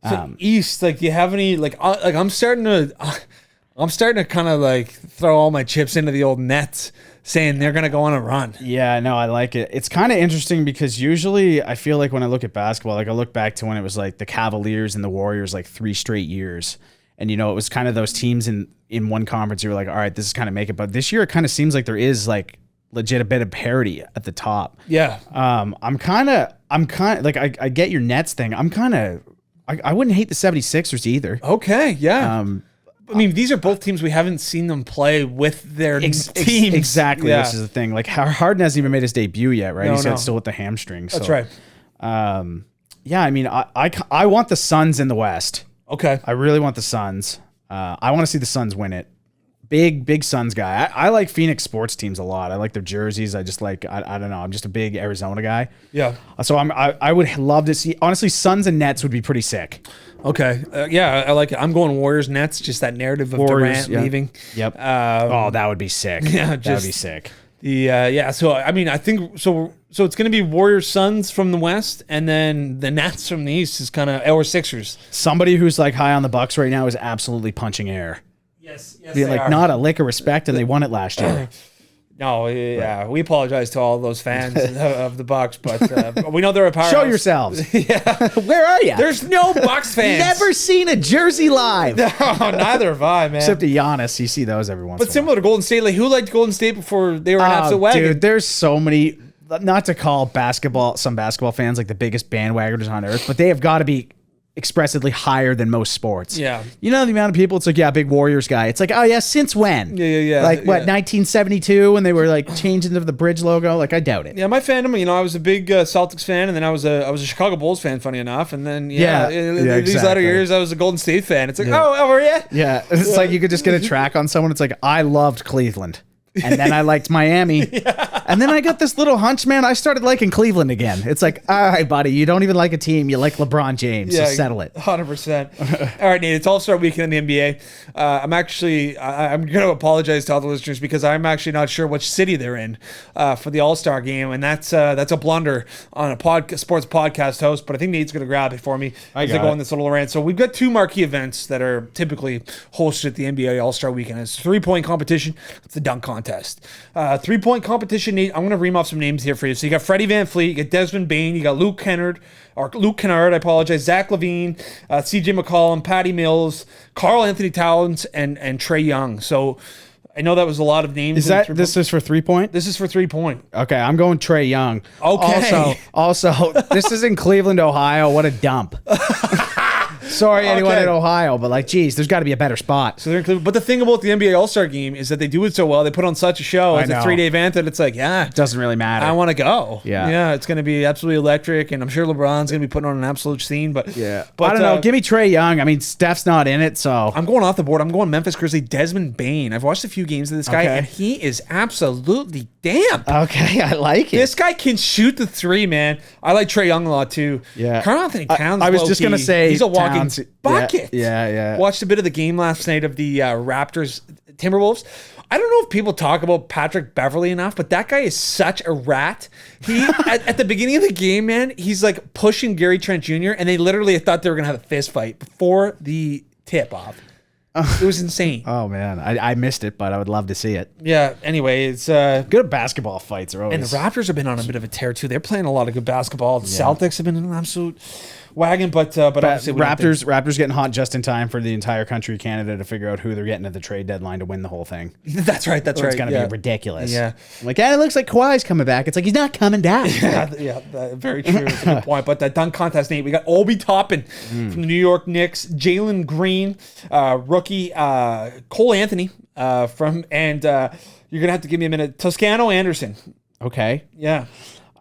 So East, like, do you have any I'm starting to kind of like throw all my chips into the old Nets, saying they're going to go on a run. Yeah, no, I like it. It's kind of interesting because usually I feel like when I look at basketball, like I look back to when it was like the Cavaliers and the Warriors like 3 straight years. And, it was kind of those teams in one conference you were like, all right, this is kind of make it. But this year it kind of seems like there is like legit a bit of parity at the top. Yeah. I'm kind of like, I get your Nets thing. I wouldn't hate the 76ers either. Okay. Yeah. I mean, these are both teams we haven't seen them play with their teams. Exactly. Yeah. This is the thing. Like, Harden hasn't even made his debut yet, right? No, He's no. still with the hamstring. That's so, right. Yeah, I mean, I want the Suns in the West. Okay. I really want the Suns. I want to see the Suns win it. Big Suns guy. I like Phoenix sports teams a lot. I like their jerseys. I just like, I don't know. I'm just a big Arizona guy. Yeah. So I would love to see, honestly, Suns and Nets would be pretty sick. Okay. Yeah, I like it. I'm going Warriors Nets, just that narrative of Warriors, Durant leaving. Yep. That would be sick. Yeah, that would be sick. So I mean, I think so it's going to be Warriors Suns from the West, and then the Nets from the East is kind of, or Sixers. Somebody who's like high on the Bucks right now is absolutely punching air. Yes, Be like, not a lick of respect, and they won it last year. No, yeah, we apologize to all those fans of the Bucks, but we know they're a powerhouse. Show yourselves. Yeah. Where are you? There's no Bucks fans. Never seen a jersey live. No, neither have I, man. Except to Giannis, you see those every once in a while. But similar to Golden State, like, who liked Golden State before they were an absolute wagon? Dude, there's so many, not to call some basketball fans like the biggest bandwagoners on earth, but they have got to be expressively higher than most sports. Yeah. You know the amount of people, it's like, yeah, big Warriors guy. It's like, oh yeah, since when? Yeah. Like what, 1972 when they were like changing the bridge logo? Like, I doubt it. Yeah, my fandom, you know, I was a big Celtics fan, and then I was a Chicago Bulls fan, funny enough, and then these exactly. latter years I was a Golden State fan. It's like, oh, were you? Yeah, it's like you could just get a track on someone. It's like, I loved Cleveland. And then I liked Miami. And then I got this little hunch, man. I started liking Cleveland again. It's like, all right, buddy, you don't even like a team. You like LeBron James. So settle it. 100%. All right, Nate, it's All-Star Weekend in the NBA. I'm going to apologize to all the listeners because I'm actually not sure which city they're in for the All-Star game. And that's a blunder on a sports podcast host. But I think Nate's going to grab it for me as I go on this little rant. So we've got two marquee events that are typically hosted at the NBA All-Star Weekend. It's a 3-point competition. It's the dunk contest. 3-point competition. I'm going to ream off some names here for you. So you got Freddie VanVleet, you got Desmond Bane, you got Luke Kennard, I apologize, Zach LaVine, CJ McCollum, Patty Mills, Karl Anthony Towns, and Trae Young. So I know that was a lot of names. This is for 3-point? This is for 3-point. Okay, I'm going Trae Young. Okay. Also, this is in Cleveland, Ohio. What a dump. Sorry, anyone in Ohio, but like, geez, there's got to be a better spot. So they're in Cleveland. But the thing about the NBA All-Star Game is that they do it so well. They put on such a show. It's a 3-day event that it's like, it doesn't really matter. I want to go. Yeah, it's going to be absolutely electric, and I'm sure LeBron's going to be putting on an absolute scene. But I don't know. Give me Trae Young. I mean, Steph's not in it, so I'm going off the board. I'm going Memphis Grizzlies Desmond Bane. I've watched a few games of this guy, and he is absolutely damp. Okay, I like it. This guy can shoot the 3, man. I like Trae Young a lot too. Yeah, Karl Anthony Towns. I was just gonna say he's a walking bucket. Yeah. Watched a bit of the game last night of the Raptors Timberwolves. I don't know if people talk about Patrick Beverley enough, but that guy is such a rat. He at the beginning of the game, man, he's like pushing Gary Trent Jr. and they literally thought they were gonna have a fist fight before the tip off. It was insane. Oh man, I missed it, but I would love to see it. Yeah. Anyway, it's good basketball fights are always. And the Raptors have been on a bit of a tear too. They're playing a lot of good basketball. The Celtics have been in an absolute wagon, but obviously Raptors getting hot just in time for the entire country of Canada to figure out who they're getting at the trade deadline to win the whole thing. That's right. It's going to be ridiculous. Yeah. I'm like, it looks like Kawhi's coming back. It's like, he's not coming down. Very true. That's a good point. But that dunk contest, Nate, we got Obi Toppin from the New York Knicks, Jalen Green, rookie, Cole Anthony you're going to have to give me a minute, Toscano Anderson. Okay. Yeah.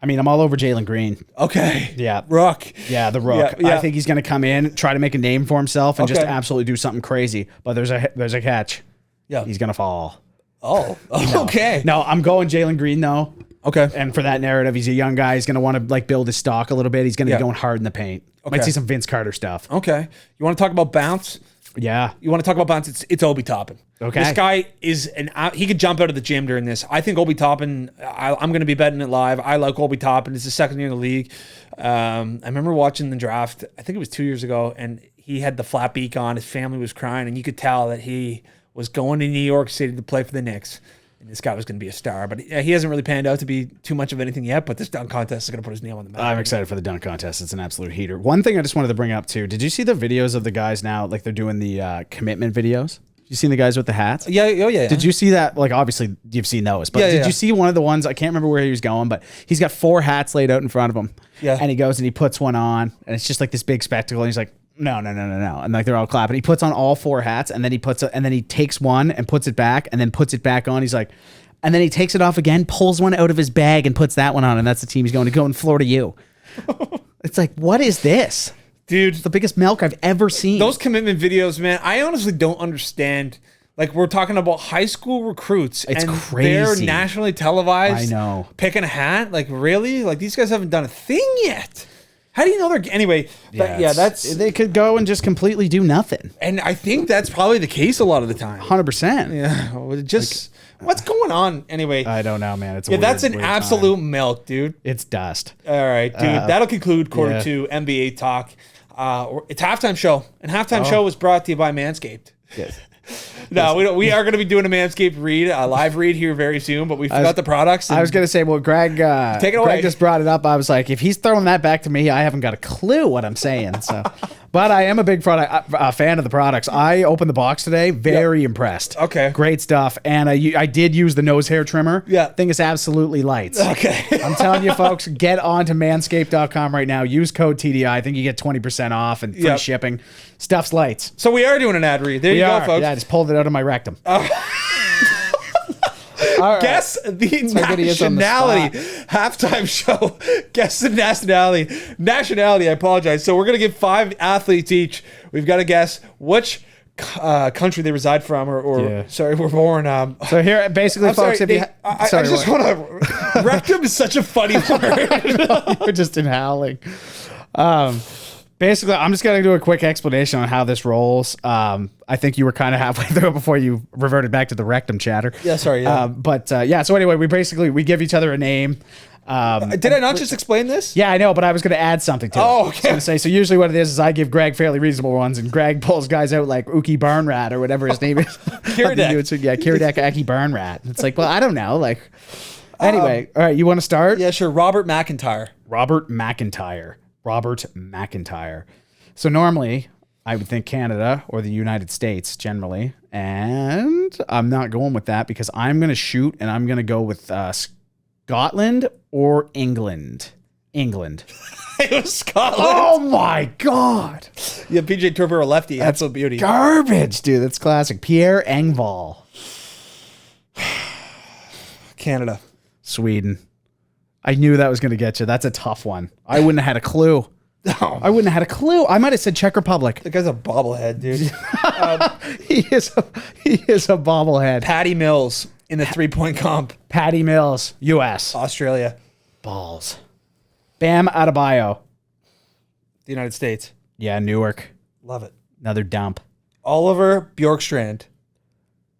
I mean, I'm all over Jalen Green. Okay. Yeah. Rook. Yeah, the Rook. Yeah. I think he's going to come in, try to make a name for himself, and just absolutely do something crazy. But there's a catch. Yeah. He's going to fall. Oh, okay. No, I'm going Jalen Green, though. Okay. And for that narrative, he's a young guy. He's going to want to like build his stock a little bit. He's going to be going hard in the paint. Okay. Might see some Vince Carter stuff. Okay. You want to talk about bounce? Yeah. You want to talk about bounce? It's Obi Toppin. Okay. This guy is he could jump out of the gym during this. I think Obi Toppin, I'm going to be betting it live. I like Obi Toppin. He's the second year in the league. I remember watching the draft, I think it was 2 years ago, and he had the flat beak on. His family was crying, and you could tell that he was going to New York City to play for the Knicks. And this guy was going to be a star. But he hasn't really panned out to be too much of anything yet, but this dunk contest is going to put his name on the map. I'm excited for the dunk contest. It's an absolute heater. One thing I just wanted to bring up, too. Did you see the videos of the guys now? Like, they're doing the commitment videos? You seen the guys with the hats? Yeah. Oh yeah. Did you see that? Like, obviously you've seen those, but did you see one of the ones? I can't remember where he was going, but he's got 4 hats laid out in front of him. Yeah. And he goes and he puts one on, and it's just like this big spectacle. And he's like, no, and like they're all clapping. He puts on all 4 hats, and then he takes one and puts it back, and then puts it back on. He's like, and then he takes it off again, pulls one out of his bag, and puts that one on, and that's the team he's going to go in Florida U. It's like, what is this? Dude, It's the biggest milk I've ever seen. those commitment videos, man, I honestly don't understand. Like, we're talking about high school recruits. It's and crazy. They're nationally televised. I know. Picking a hat. Like, really? Like, these guys haven't done a thing yet. How do you know they're... Anyway, that's... They could go and just completely do nothing. And I think that's probably the case a lot of the time. 100%. Yeah. Well, just... what's going on? Anyway. I don't know, man. It's a that's an weird absolute time. milk, dude. It's dust. All right, dude. That'll conclude quarter yeah. 2 NBA talk. It's halftime show, and halftime show was brought to you by Manscaped. Yes. No, we don't. We are going to be doing a Manscaped read, a live read here very soon. But we forgot the products. I was going to say, well, Greg, take it away. Greg just brought it up. I was like, if he's throwing that back to me, I haven't got a clue what I'm saying. So, but I am a big fan of the products. I opened the box today, very impressed. Okay, great stuff. And I did use the nose hair trimmer. Yeah, thing is absolutely lights. Okay, I'm telling you, folks, get on to manscaped.com right now. Use code TDI. I think you get 20% off and free shipping. Stuff's lights. So we are doing an ad read. There you go, folks. Yeah, I just pulled it out of my rectum. Right. Guess the Nationality halftime show. Guess the Nationality. Nationality, I apologize. So we're going to give 5 athletes each. We've got to guess which country they reside from or sorry, were born. So here, basically, folks, sorry, I just want to... Rectum is such a funny word. You're just inhaling. Basically, I'm just going to do a quick explanation on how this rolls. I think you were kind of halfway through before you reverted back to the rectum chatter. Yeah, sorry. Yeah. So anyway, we give each other a name. Did I not just explain this? Yeah, I know, but I was going to add something to it. Oh, okay. I was going to say, so usually what it is I give Greg fairly reasonable ones, and Greg pulls guys out like Uki Barnrat or whatever his name is. Kiradek. Yeah, Kiradek Aki Barnrat. It's like, well, I don't know. Like, anyway, all right, you want to start? Yeah, sure. Robert McIntyre. Robert McIntyre. So normally I would think Canada or the United States generally, and I'm not going with that because I'm going to shoot and I'm going to go with Scotland or England. England. It was Scotland. Oh my God. Yeah, PJ Turbo, a lefty. That's a beauty. Garbage, dude. That's classic. Pierre Engvall. Canada. Sweden. I knew that was going to get you. That's a tough one. I wouldn't have had a clue. No. I wouldn't have had a clue. I might have said Czech Republic. The guy's a bobblehead, dude. He is a bobblehead. Patty Mills in the 3-point comp. Patty Mills, U.S. Australia. Balls. Bam Adebayo. The United States. Yeah, Newark. Love it. Another dump. Oliver Bjorkstrand.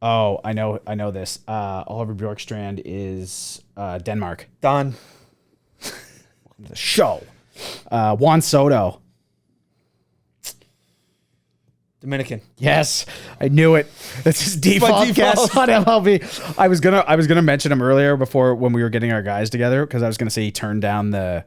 Oh, I know this. Oliver Bjorkstrand is Denmark. Done. The show. Juan Soto. Dominican. Yes, I knew it. That's his default guess on MLB. I was gonna mention him earlier before when we were getting our guys together because I was gonna say he turned down the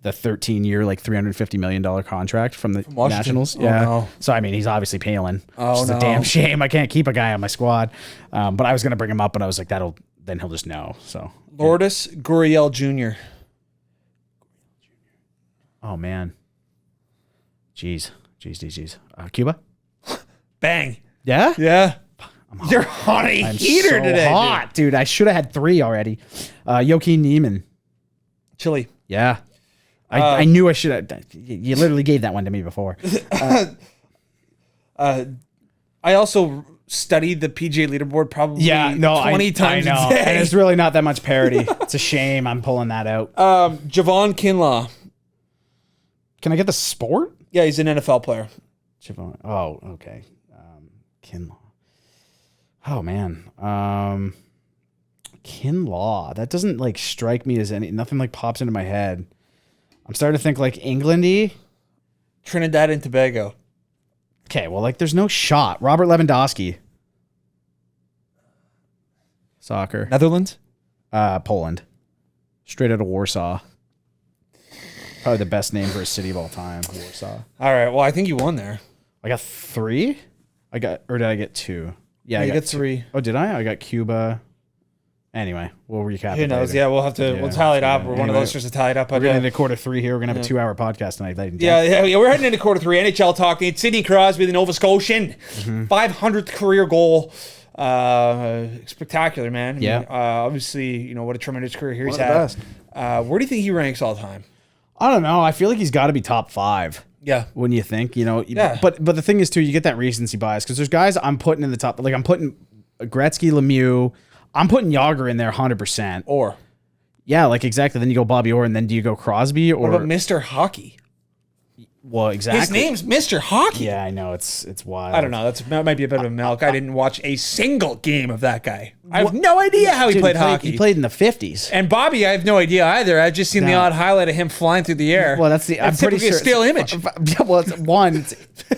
13-year like $350 million contract from the Nationals. Yeah. No. So I mean he's obviously paling. Oh, it's a damn shame. I can't keep a guy on my squad. But I was gonna bring him up, and I was like then he'll just know. So Lourdes Gurriel Jr. Oh man. Jeez. Cuba? Bang. Yeah? Yeah. You're on a heater so today. Hot, dude. I should have had 3 already. Joaquin Neiman. Chile. Yeah. I knew I should have. You literally gave that one to me before. I also studied the PGA leaderboard probably 20 times a day. And it's really not that much parity. It's a shame I'm pulling that out. Javon Kinlaw. Can I get the sport? Yeah, he's an NFL player. Javon. Oh, okay. Kinlaw. Oh, man. Kinlaw. That doesn't like strike me as nothing like pops into my head. I'm starting to think like Englandy. Trinidad and Tobago. Okay, well, like there's no shot. Robert Lewandowski. Soccer. Netherlands? Poland. Straight out of Warsaw. Probably the best name for a city of all time. Warsaw. All right, well, I think you won there. I got 3? Or did I get 2? Yeah, you got 3. Oh, did I? I got Cuba. Anyway, we'll recap. Who knows? Later. Yeah, we'll have to. We'll tally it up. We're one of those to tally it up. We're getting into quarter 3 here. We're gonna have a 2-hour podcast tonight. Yeah, we're heading into quarter 3. NHL talk. Sidney Crosby, the Nova Scotian, 500th career goal. Spectacular, man. Obviously, what a tremendous career here he's had. Where do you think he ranks all time? I don't know. I feel like he's got to be top 5. Yeah. When you think, Yeah. But the thing is too, you get that recency bias because there's guys I'm putting in the top. Like I'm putting Gretzky, Lemieux. I'm putting Yager in there 100%. Or. Yeah, like exactly. Then you go Bobby Orr, and then do you go Crosby or what about Mr. Hockey? Well, exactly. His name's Mr. Hockey. Yeah, I know. It's wild. I don't know. That might be a bit of a milk. I didn't watch a single game of that guy. I have no idea how he played hockey. He played in the 50s. And Bobby, I have no idea either. I've just seen the odd highlight of him flying through the air. Well, that's I'm pretty sure a still image. Yeah, well,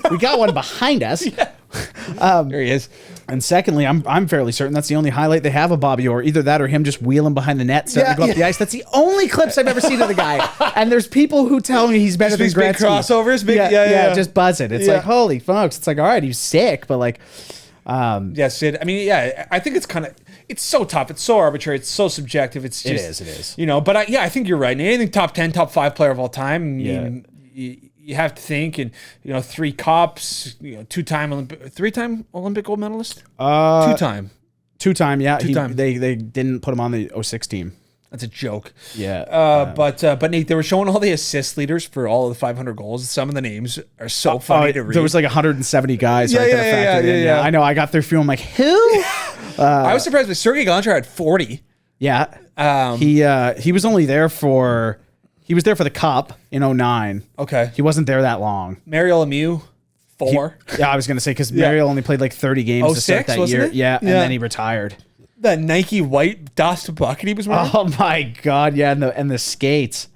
we got one behind us. There he is. And secondly, I'm fairly certain that's the only highlight they have of Bobby Orr. Either that or him just wheeling behind the net, starting to go up the ice. That's the only clips I've ever seen of the guy. And there's people who tell me he's better than Gretzky. Big crossovers, just buzzing. It's like, holy smokes. It's like, all right, he's sick, but like, Sid. I mean, I think it's so tough. It's so arbitrary. It's so subjective. It is. But I think you're right. Anything top 10, top 5 player of all time. You have to think, and 3 cups, 3-time Olympic gold medalist, 2-time, yeah. 2-time. They didn't put him on the 06 team. That's a joke. Yeah. But Nate, they were showing all the assist leaders for all of the 500 goals. Some of the names are so funny to read. There was like 170 guys. Yeah. I know. I got their few. I'm like, who? I was surprised, but Sergei Gonchar had 40. Yeah. He was only there for. He was there for the Cup in 09. Okay. He wasn't there that long. Mario Lemieux, 4. I was going to say, because Mario only played like 30 games to start that year. Yeah, and then he retired. That Nike white dust bucket he was wearing. Oh my God, yeah, and the skates.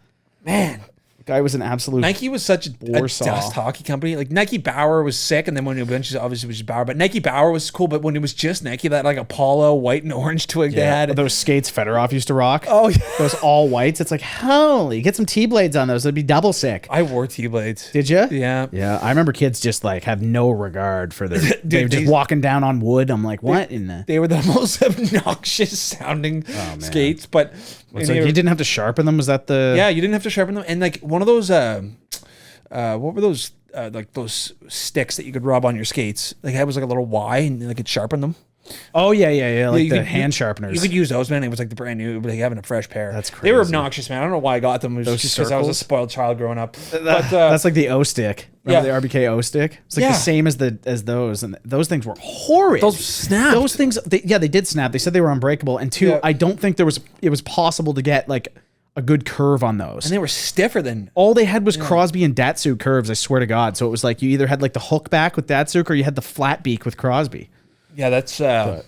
Man. The guy was an absolute Nike was such a dust hockey company. Like Nike Bauer was sick, and then when he eventually obviously was just Bauer, but Nike Bauer was cool. But when it was just Nike, that like Apollo white and orange twig they had. Those skates Fedorov used to rock. Oh yeah, those all whites. It's like, holy, get some T-blades on those. It'd be double sick. I wore T-blades. Did you? Yeah. Yeah. I remember kids just like have no regard for their. They were just walking down on wood. I'm like, what in the? They were the most obnoxious sounding skates, but. It's like you didn't have to sharpen them. Was that the? Yeah, you didn't have to sharpen them, and like one of those. What were those? Like those sticks that you could rub on your skates. Like it was like a little Y, and like it sharpened them. Oh yeah. Like the hand sharpeners. You could use those, man. It was like the brand new, like having a fresh pair. That's crazy. They were obnoxious, man. I don't know why I got them. It was just because I was a spoiled child growing up. But that's like the O stick. Remember the RBK O stick? It's like the same as those, and those things were horrid. Those snapped. Those things, they did snap. They said they were unbreakable, and two, I don't think it was possible to get like a good curve on those. And they were stiffer than... All they had was Crosby and Datsuk curves, I swear to God. So it was like you either had like the hook back with Datsuk or you had the flat beak with Crosby. Yeah, that's... yeah,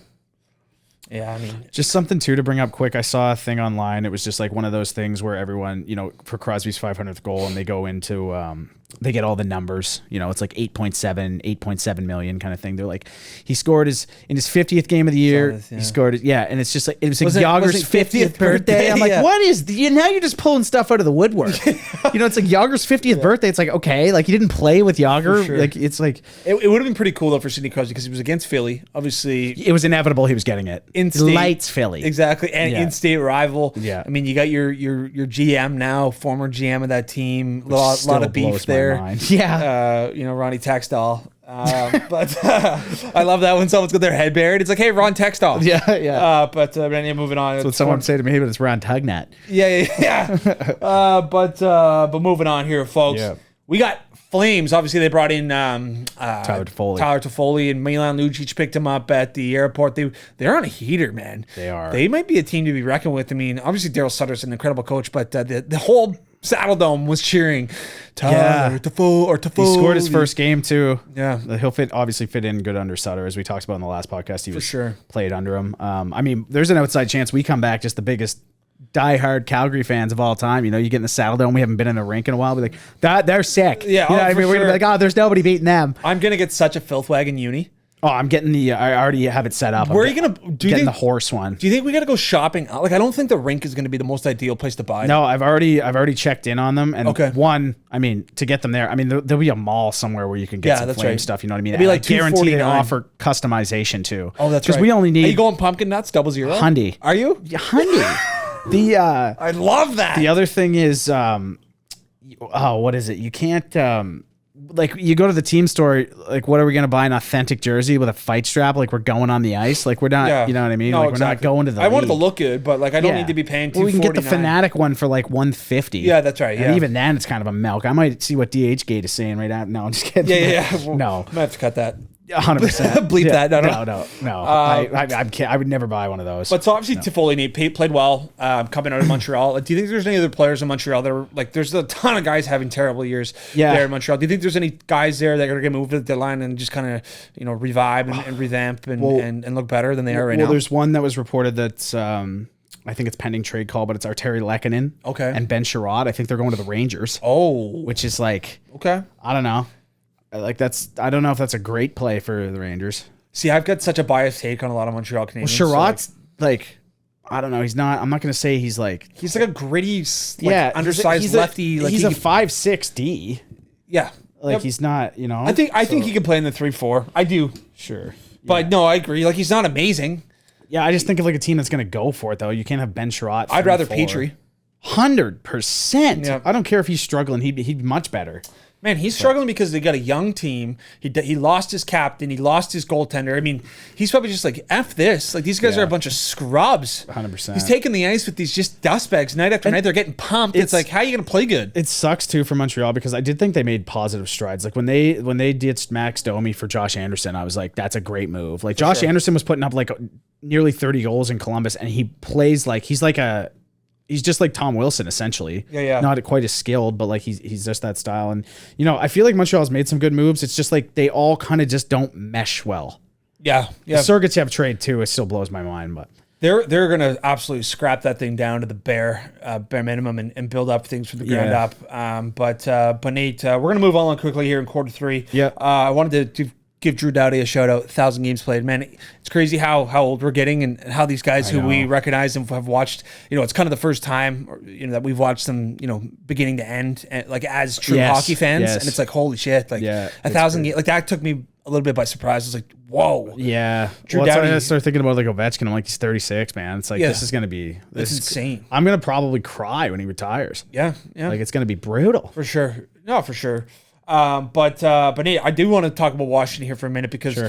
I mean... Just something, too, to bring up quick. I saw a thing online. It was just like one of those things where everyone, for Crosby's 500th goal, and they go into... they get all the numbers, it's like 8.7 million kind of thing. They're like, he scored in his 50th game of the year. He scored and it's just like, it was like Yager's 50th birthday. I'm like, what is, now you're just pulling stuff out of the woodwork. It's like Yager's 50th birthday. It's like, okay, like he didn't play with Yager. Sure. Like, it's like. It would have been pretty cool though for Sidney Crosby because he was against Philly. Obviously. It was inevitable he was getting it. Lights Philly. Exactly. And in-state rival. Yeah. I mean, you got your GM now, former GM of that team. A lot of beef there. Yeah. Ronnie Textall. But I love that when someone's got their head buried. It's like, hey, Ron Textall. Yeah. But anyway, moving on. That's what someone would say to me, but it's Ron Tugnut. Yeah. But moving on here, folks. Yeah. We got Flames. Obviously, they brought in Tyler Toffoli and Milan Lucic picked him up at the airport. They're on a heater, man. They are. They might be a team to be reckoned with. I mean, obviously, Daryl Sutter's an incredible coach, but the whole Saddle Dome was cheering Toffoli. He scored his first game too. Yeah, he'll obviously fit in good under Sutter, as we talked about in the last podcast. He was sure played under him. I mean, there's an outside chance we come back just the biggest diehard Calgary fans of all time. You get in the Saddle Dome. We haven't been in a rink in a while. We're like, they're sick. Yeah, what I mean? We're gonna be like, oh, there's nobody beating them. I'm gonna get such a filth wagon uni. Oh, I'm getting I already have it set up. Where are you going to... Getting the horse one. Do you think we got to go shopping? Like, I don't think the rink is going to be the most ideal place to buy. No, I've already checked in on them. And okay. One, I mean, to get them there, I mean, there'll be a mall somewhere where you can get some flame stuff. You know what I mean? It'll be like guaranteed they offer customization too. Oh, that's right. Because we only need... Are you going pumpkin nuts, 00? Hundy. Are you? Yeah, Hundy. I love that. The other thing is, what is it? You can't... like you go to the team store, like what are we going to buy, an authentic jersey with a fight strap? Like we're going on the ice. Like we're not, you know what I mean? No, like exactly. We're not going to the I want it to look good, but like I don't need to be paying $249. Well, we can get the Fanatic one for like $150. Yeah, that's right. Yeah. And even then it's kind of a milk. I might see what DH Gate is saying right now. No, I'm just kidding. Yeah. Well, no. I might have to cut that. 100%. Bleep that. No. I would never buy one of those. But so obviously Toffoli played well coming out of Montreal. Do you think there's any other players in Montreal that are like, there's a ton of guys having terrible years there in Montreal. Do you think there's any guys there that are going to move to the line and just kind of, revive and revamp and look better than they are right now? Well, there's one that was reported that's, I think it's pending trade call, but it's Arturi Lehkonen. Okay. And Ben Sherrod. I think they're going to the Rangers. Oh. Which is like, okay. I don't know. Like I don't know if that's a great play for the Rangers. See, I've got such a biased take on a lot of Montreal Canadiens. Well, Sherrod's like, I don't know. He's not. I'm not going to say he's like. He's like a gritty, undersized lefty. He's a 5'6" D. Yeah. Like he's not. I think he can play in the 3-4. I do. Sure. But no, I agree. Like he's not amazing. Yeah, I just think of like a team that's going to go for it though. You can't have Ben Sherratt. I'd rather Petrie. 100%. Yeah. I don't care if he's struggling. He'd be much better. Man, he's struggling because they got a young team. He lost his captain. He lost his goaltender. I mean, he's probably just like, F this. Like, these guys are a bunch of scrubs. 100%. He's taking the ice with these just dust bags night after night. They're getting pumped. It's like, how are you going to play good? It sucks, too, for Montreal because I did think they made positive strides. Like, when they ditched Max Domi for Josh Anderson, I was like, that's a great move. Like, Josh Anderson was putting up, like, nearly 30 goals in Columbus, and he plays like, he's just like Tom Wilson, essentially. Yeah. Not quite as skilled, but like he's just that style. And, I feel like Montreal's made some good moves. It's just like they all kind of just don't mesh well. Yeah. The Sergachev trade, too, it still blows my mind. But they're going to absolutely scrap that thing down to the bare minimum and build up things from the ground up. But Nate, we're going to move on quickly here in quarter three. Yeah. I wanted to give Drew Doughty a shout out. 1,000 games played. Man, it's crazy how old we're getting and how these guys who we recognize and have watched, it's kind of the first time that we've watched them, beginning to end, like as true hockey fans. And it's like, holy shit, like 1,000 games, like that took me a little bit by surprise. I was like, whoa. Yeah. Drew Doughty. I started thinking about like Ovechkin. I'm like, he's 36, man. It's like, this is going to be... This is insane. I'm going to probably cry when he retires. Yeah. Like, it's going to be brutal. For sure. No, for sure. But Nate, I do want to talk about Washington here for a minute because we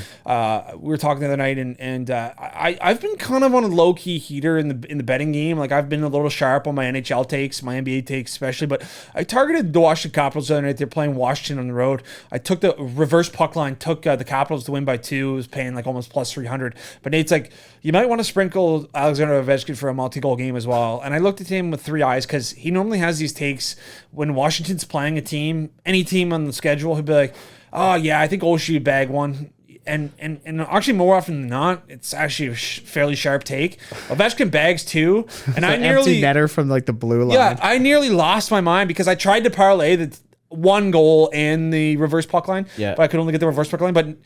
were talking the other night and I've been kind of on a low key heater in the betting game. Like I've been a little sharp on my NHL takes, my NBA takes especially, but I targeted the Washington Capitals the other night. They're playing Washington on the road. I took the reverse puck line, took the Capitals to win by 2. It was paying like almost plus 300. But Nate's like, you might want to sprinkle Alexander Ovechkin for a multi-goal game as well. And I looked at him with 3 eyes because he normally has these takes when Washington's playing a team, any team on the schedule, he'd be like, oh yeah, I think Oshie would bag one. And actually more often than not, it's actually a fairly sharp take. Ovechkin bags 2. And I nearly... empty netter from like the blue line. Yeah, I nearly lost my mind because I tried to parlay the 1 goal and the reverse puck line, but I could only get the reverse puck line. But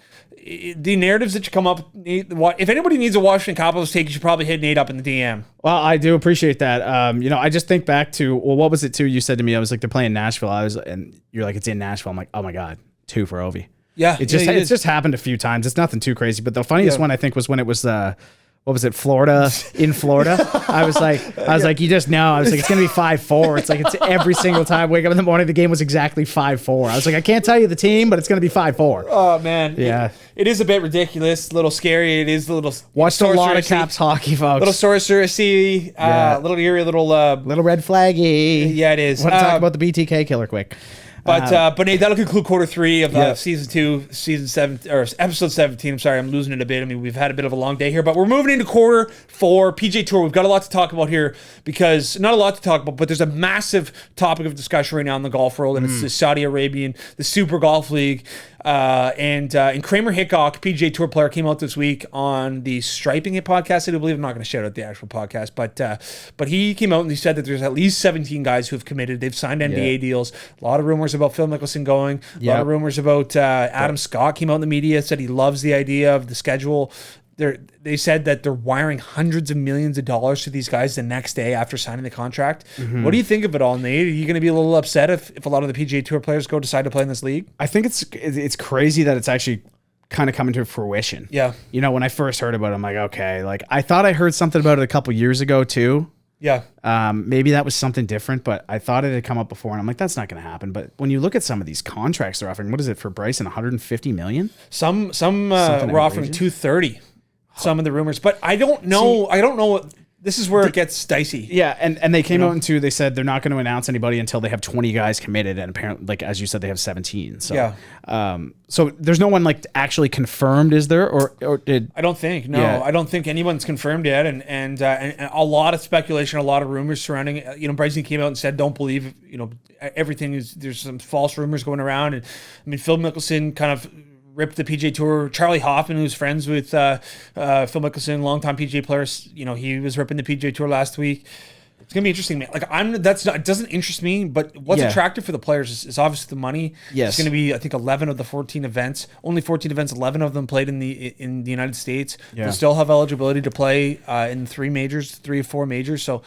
the narratives that you come up, if anybody needs a Washington Capitals take, you should probably hit Nate up in the DM. Well, I do appreciate that. I just think back to, what was it too? You said to me, I was like, they're playing Nashville. And you're like, it's in Nashville. I'm like, oh my God, 2 for Ovi. Yeah. It's just happened a few times. It's nothing too crazy. But the funniest one I think was when it was what was it, Florida, in Florida? I was like, you just know. I was like, it's going to be 5-4. It's like, it's every single time. Wake up in the morning, the game was exactly 5-4. I was like, I can't tell you the team, but it's going to be 5-4. Oh, man. Yeah. It is a bit ridiculous, a little scary. It is a little... Watched a lot of Caps hockey, folks. Little sorcery, little eerie, little red flaggy. Yeah, it is. Want to talk about the BTK killer quick. But Nate, that'll conclude quarter 3 of season 2, season 7, or episode 17. I'm sorry, I'm losing it a bit. I mean, we've had a bit of a long day here, but we're moving into quarter 4, PJ Tour. We've got a lot to talk about here because not a lot to talk about, but there's a massive topic of discussion right now in the golf world, and it's the Saudi Arabian, the Super Golf League. And Kramer Hickok, PGA Tour player, came out this week on the Striping It podcast. I do believe, I'm not going to shout out the actual podcast, but he came out and he said that there's at least 17 guys who have committed. They've signed NDA deals. A lot of rumors about Phil Mickelson going. A lot of rumors about Adam Scott came out in the media, said he loves the idea of the schedule. They said that they're wiring hundreds of millions of dollars to these guys the next day after signing the contract. What do you think of it all, Nate? Are you going to be a little upset if a lot of the PGA Tour players decide to play in this league? I think it's crazy that it's actually kind of coming to fruition. Yeah. You know, when I first heard about it, I'm like, okay. Like, I thought I heard something about it a couple years ago, too. Yeah. Maybe that was something different, but I thought it had come up before, and I'm like, that's not going to happen. But when you look at some of these contracts they're offering, what is it for Bryson? $150 million? Some were offering $230. Some of the rumors, but I don't know. I don't know. This is where it gets dicey. Yeah, and they came out into, they said they're not going to announce anybody until they have 20 guys committed, and apparently, like as you said, they have 17. So yeah. So there's no one like actually confirmed, is there, or did? I don't think. No, yeah. I don't think anyone's confirmed yet, and a lot of speculation, a lot of rumors surrounding. Bryson came out and said, "Don't believe everything is." There's some false rumors going around, and I mean, Phil Mickelson kind of ripped the PGA Tour. Charlie Hoffman, who's friends with Phil Mickelson, longtime PGA player, he was ripping the PGA Tour last week. It's gonna be interesting, man. Like it doesn't interest me, but what's attractive for the players is obviously the money. Yes, it's gonna be, I think, 11 of the 14 events. Only 14 events. 11 of them played in the United States. Yeah. They'll still have eligibility to play in 3 or 4 majors. So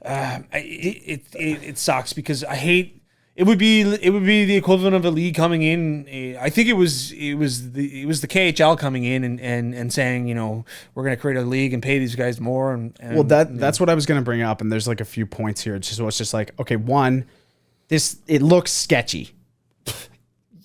it sucks because I hate. It would be the equivalent of a league coming in. I think it was the KHL coming in and saying, we're going to create a league and pay these guys more. And well, that's what I was going to bring up. And there's like a few points here. It's just like, okay, one, it looks sketchy.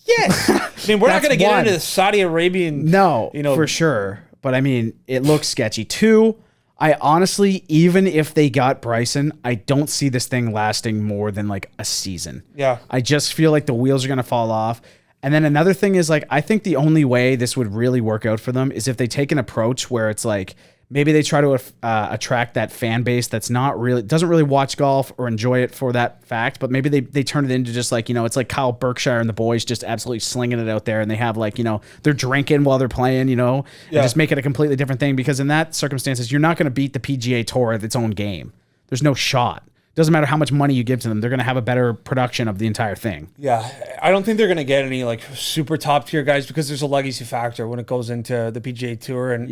Yes, I mean we're not going to get into the Saudi Arabian. No, for sure. But I mean, it looks sketchy. Two, I honestly, even if they got Bryson, I don't see this thing lasting more than like a season. Yeah. I just feel like the wheels are going to fall off. And then another thing is like, I think the only way this would really work out for them is if they take an approach where it's like, maybe they try to attract that fan base that's doesn't really watch golf or enjoy it for that fact, but maybe they turn it into just like, it's like Kyle Berkshire and the boys just absolutely slinging it out there, and they have like, they're drinking while they're playing, and just make it a completely different thing, because in that circumstances, you're not going to beat the PGA Tour at its own game. There's no shot. Doesn't matter how much money you give to them, they're going to have a better production of the entire thing. Yeah, I don't think they're going to get any like super top tier guys, because there's a legacy factor when it goes into the PGA Tour, and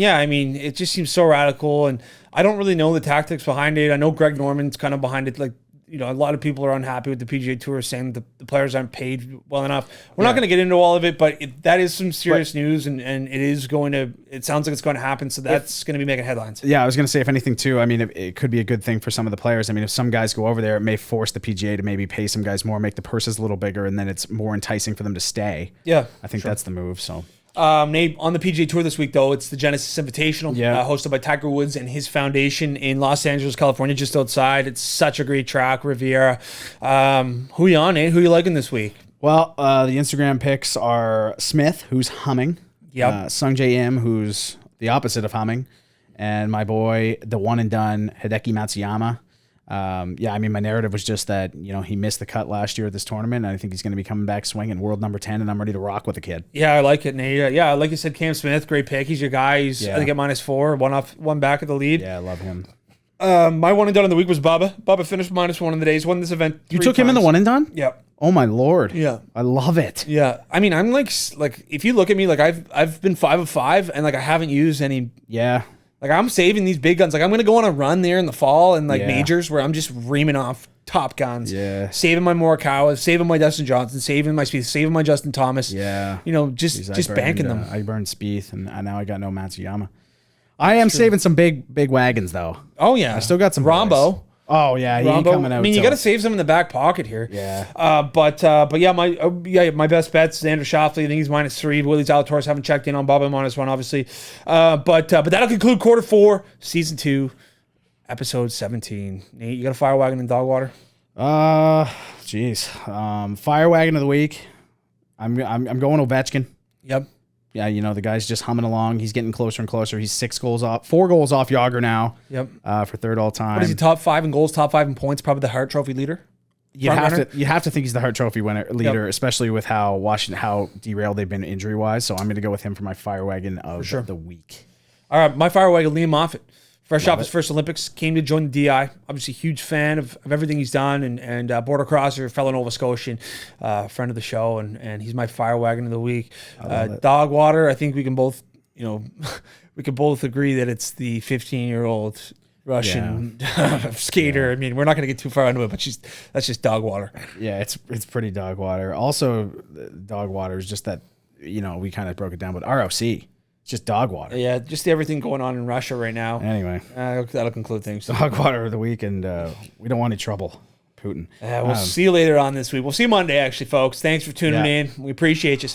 yeah, I mean, it just seems so radical, and I don't really know the tactics behind it. I know Greg Norman's kind of behind it. Like, a lot of people are unhappy with the PGA Tour, saying that the players aren't paid well enough. We're not going to get into all of it, but that is some serious news, and it sounds like it's going to happen, so that's going to be making headlines. Yeah, I was going to say, if anything, too, I mean, it could be a good thing for some of the players. I mean, if some guys go over there, it may force the PGA to maybe pay some guys more, make the purses a little bigger, and then it's more enticing for them to stay. Yeah. I think that's the move, so... Nate, on the PGA Tour this week, though, it's the Genesis Invitational, hosted by Tiger Woods and his foundation in Los Angeles, California, just outside. It's such a great track, Riviera. Who you on, Nate? Who you liking this week? Well, the Instagram picks are Smith, who's humming. Yep. Sung J M, who's the opposite of humming. And my boy, the one and done, Hideki Matsuyama. I mean, my narrative was just that, he missed the cut last year at this tournament, and I think he's going to be coming back swinging, world number 10, and I'm ready to rock with the kid. Yeah, I like it, Nate. Yeah, like you said, Cam Smith, great pick. He's your guy. He's, I think, at -4, one back at the lead. Yeah, I love him. My one and done in the week was Bubba. Bubba finished -1 in the days. Won this event. You took him in the one and done? Yep. Oh my Lord. Yeah. I love it. Yeah. I mean, I'm like if you look at me, like I've been 5 of 5, and like I haven't used any. Yeah. Like, I'm saving these big guns. Like, I'm going to go on a run there in the fall and, majors where I'm just reaming off top guns. Yeah. Saving my Morikawa, saving my Dustin Johnson, saving my Spieth, saving my Justin Thomas. Yeah. Just banking them. I burned Spieth, and now I got no Matsuyama. I am saving some big wagons, though. Oh, yeah. I still got some Rombo. Boys. Oh, yeah. He ain't coming out. I mean, you got to save some in the back pocket here. Yeah. But yeah, my best bet's Xander Schauffele. I think he's -3. Willie Zalatoris, haven't checked in on Bubba, -1, obviously. But that'll conclude quarter 4, season 2, episode 17. Nate, you got a fire wagon and dog water? Jeez. Fire wagon of the week. I'm going Ovechkin. Yep. Yeah, the guy's just humming along. He's getting closer and closer. He's 4 goals off Yager now. Yep. For third all time. What is he, top 5 in goals, top 5 in points, probably the Hart Trophy leader? You have to think he's the Hart Trophy leader, especially with how derailed they've been injury wise. So I'm going to go with him for my fire wagon of the week. All right, my fire wagon, Liam Moffatt. Fresh off his first Olympics, came to join the DI. Obviously, huge fan of everything he's done, and border crosser, fellow Nova Scotian, friend of the show, and he's my fire wagon of the week. Dog water. I think we can both, we can both agree that it's the 15-year-old Russian skater. I mean, we're not going to get too far into it, but that's just dog water. Yeah, it's pretty dog water. Also, dog water is just that, we kind of broke it down, but ROC, it's just dog water. Yeah, just everything going on in Russia right now. Anyway, that'll conclude things. Dog water of the week, and we don't want any trouble, Putin. We'll see you later on this week. We'll see you Monday, actually, folks. Thanks for tuning in. We appreciate you.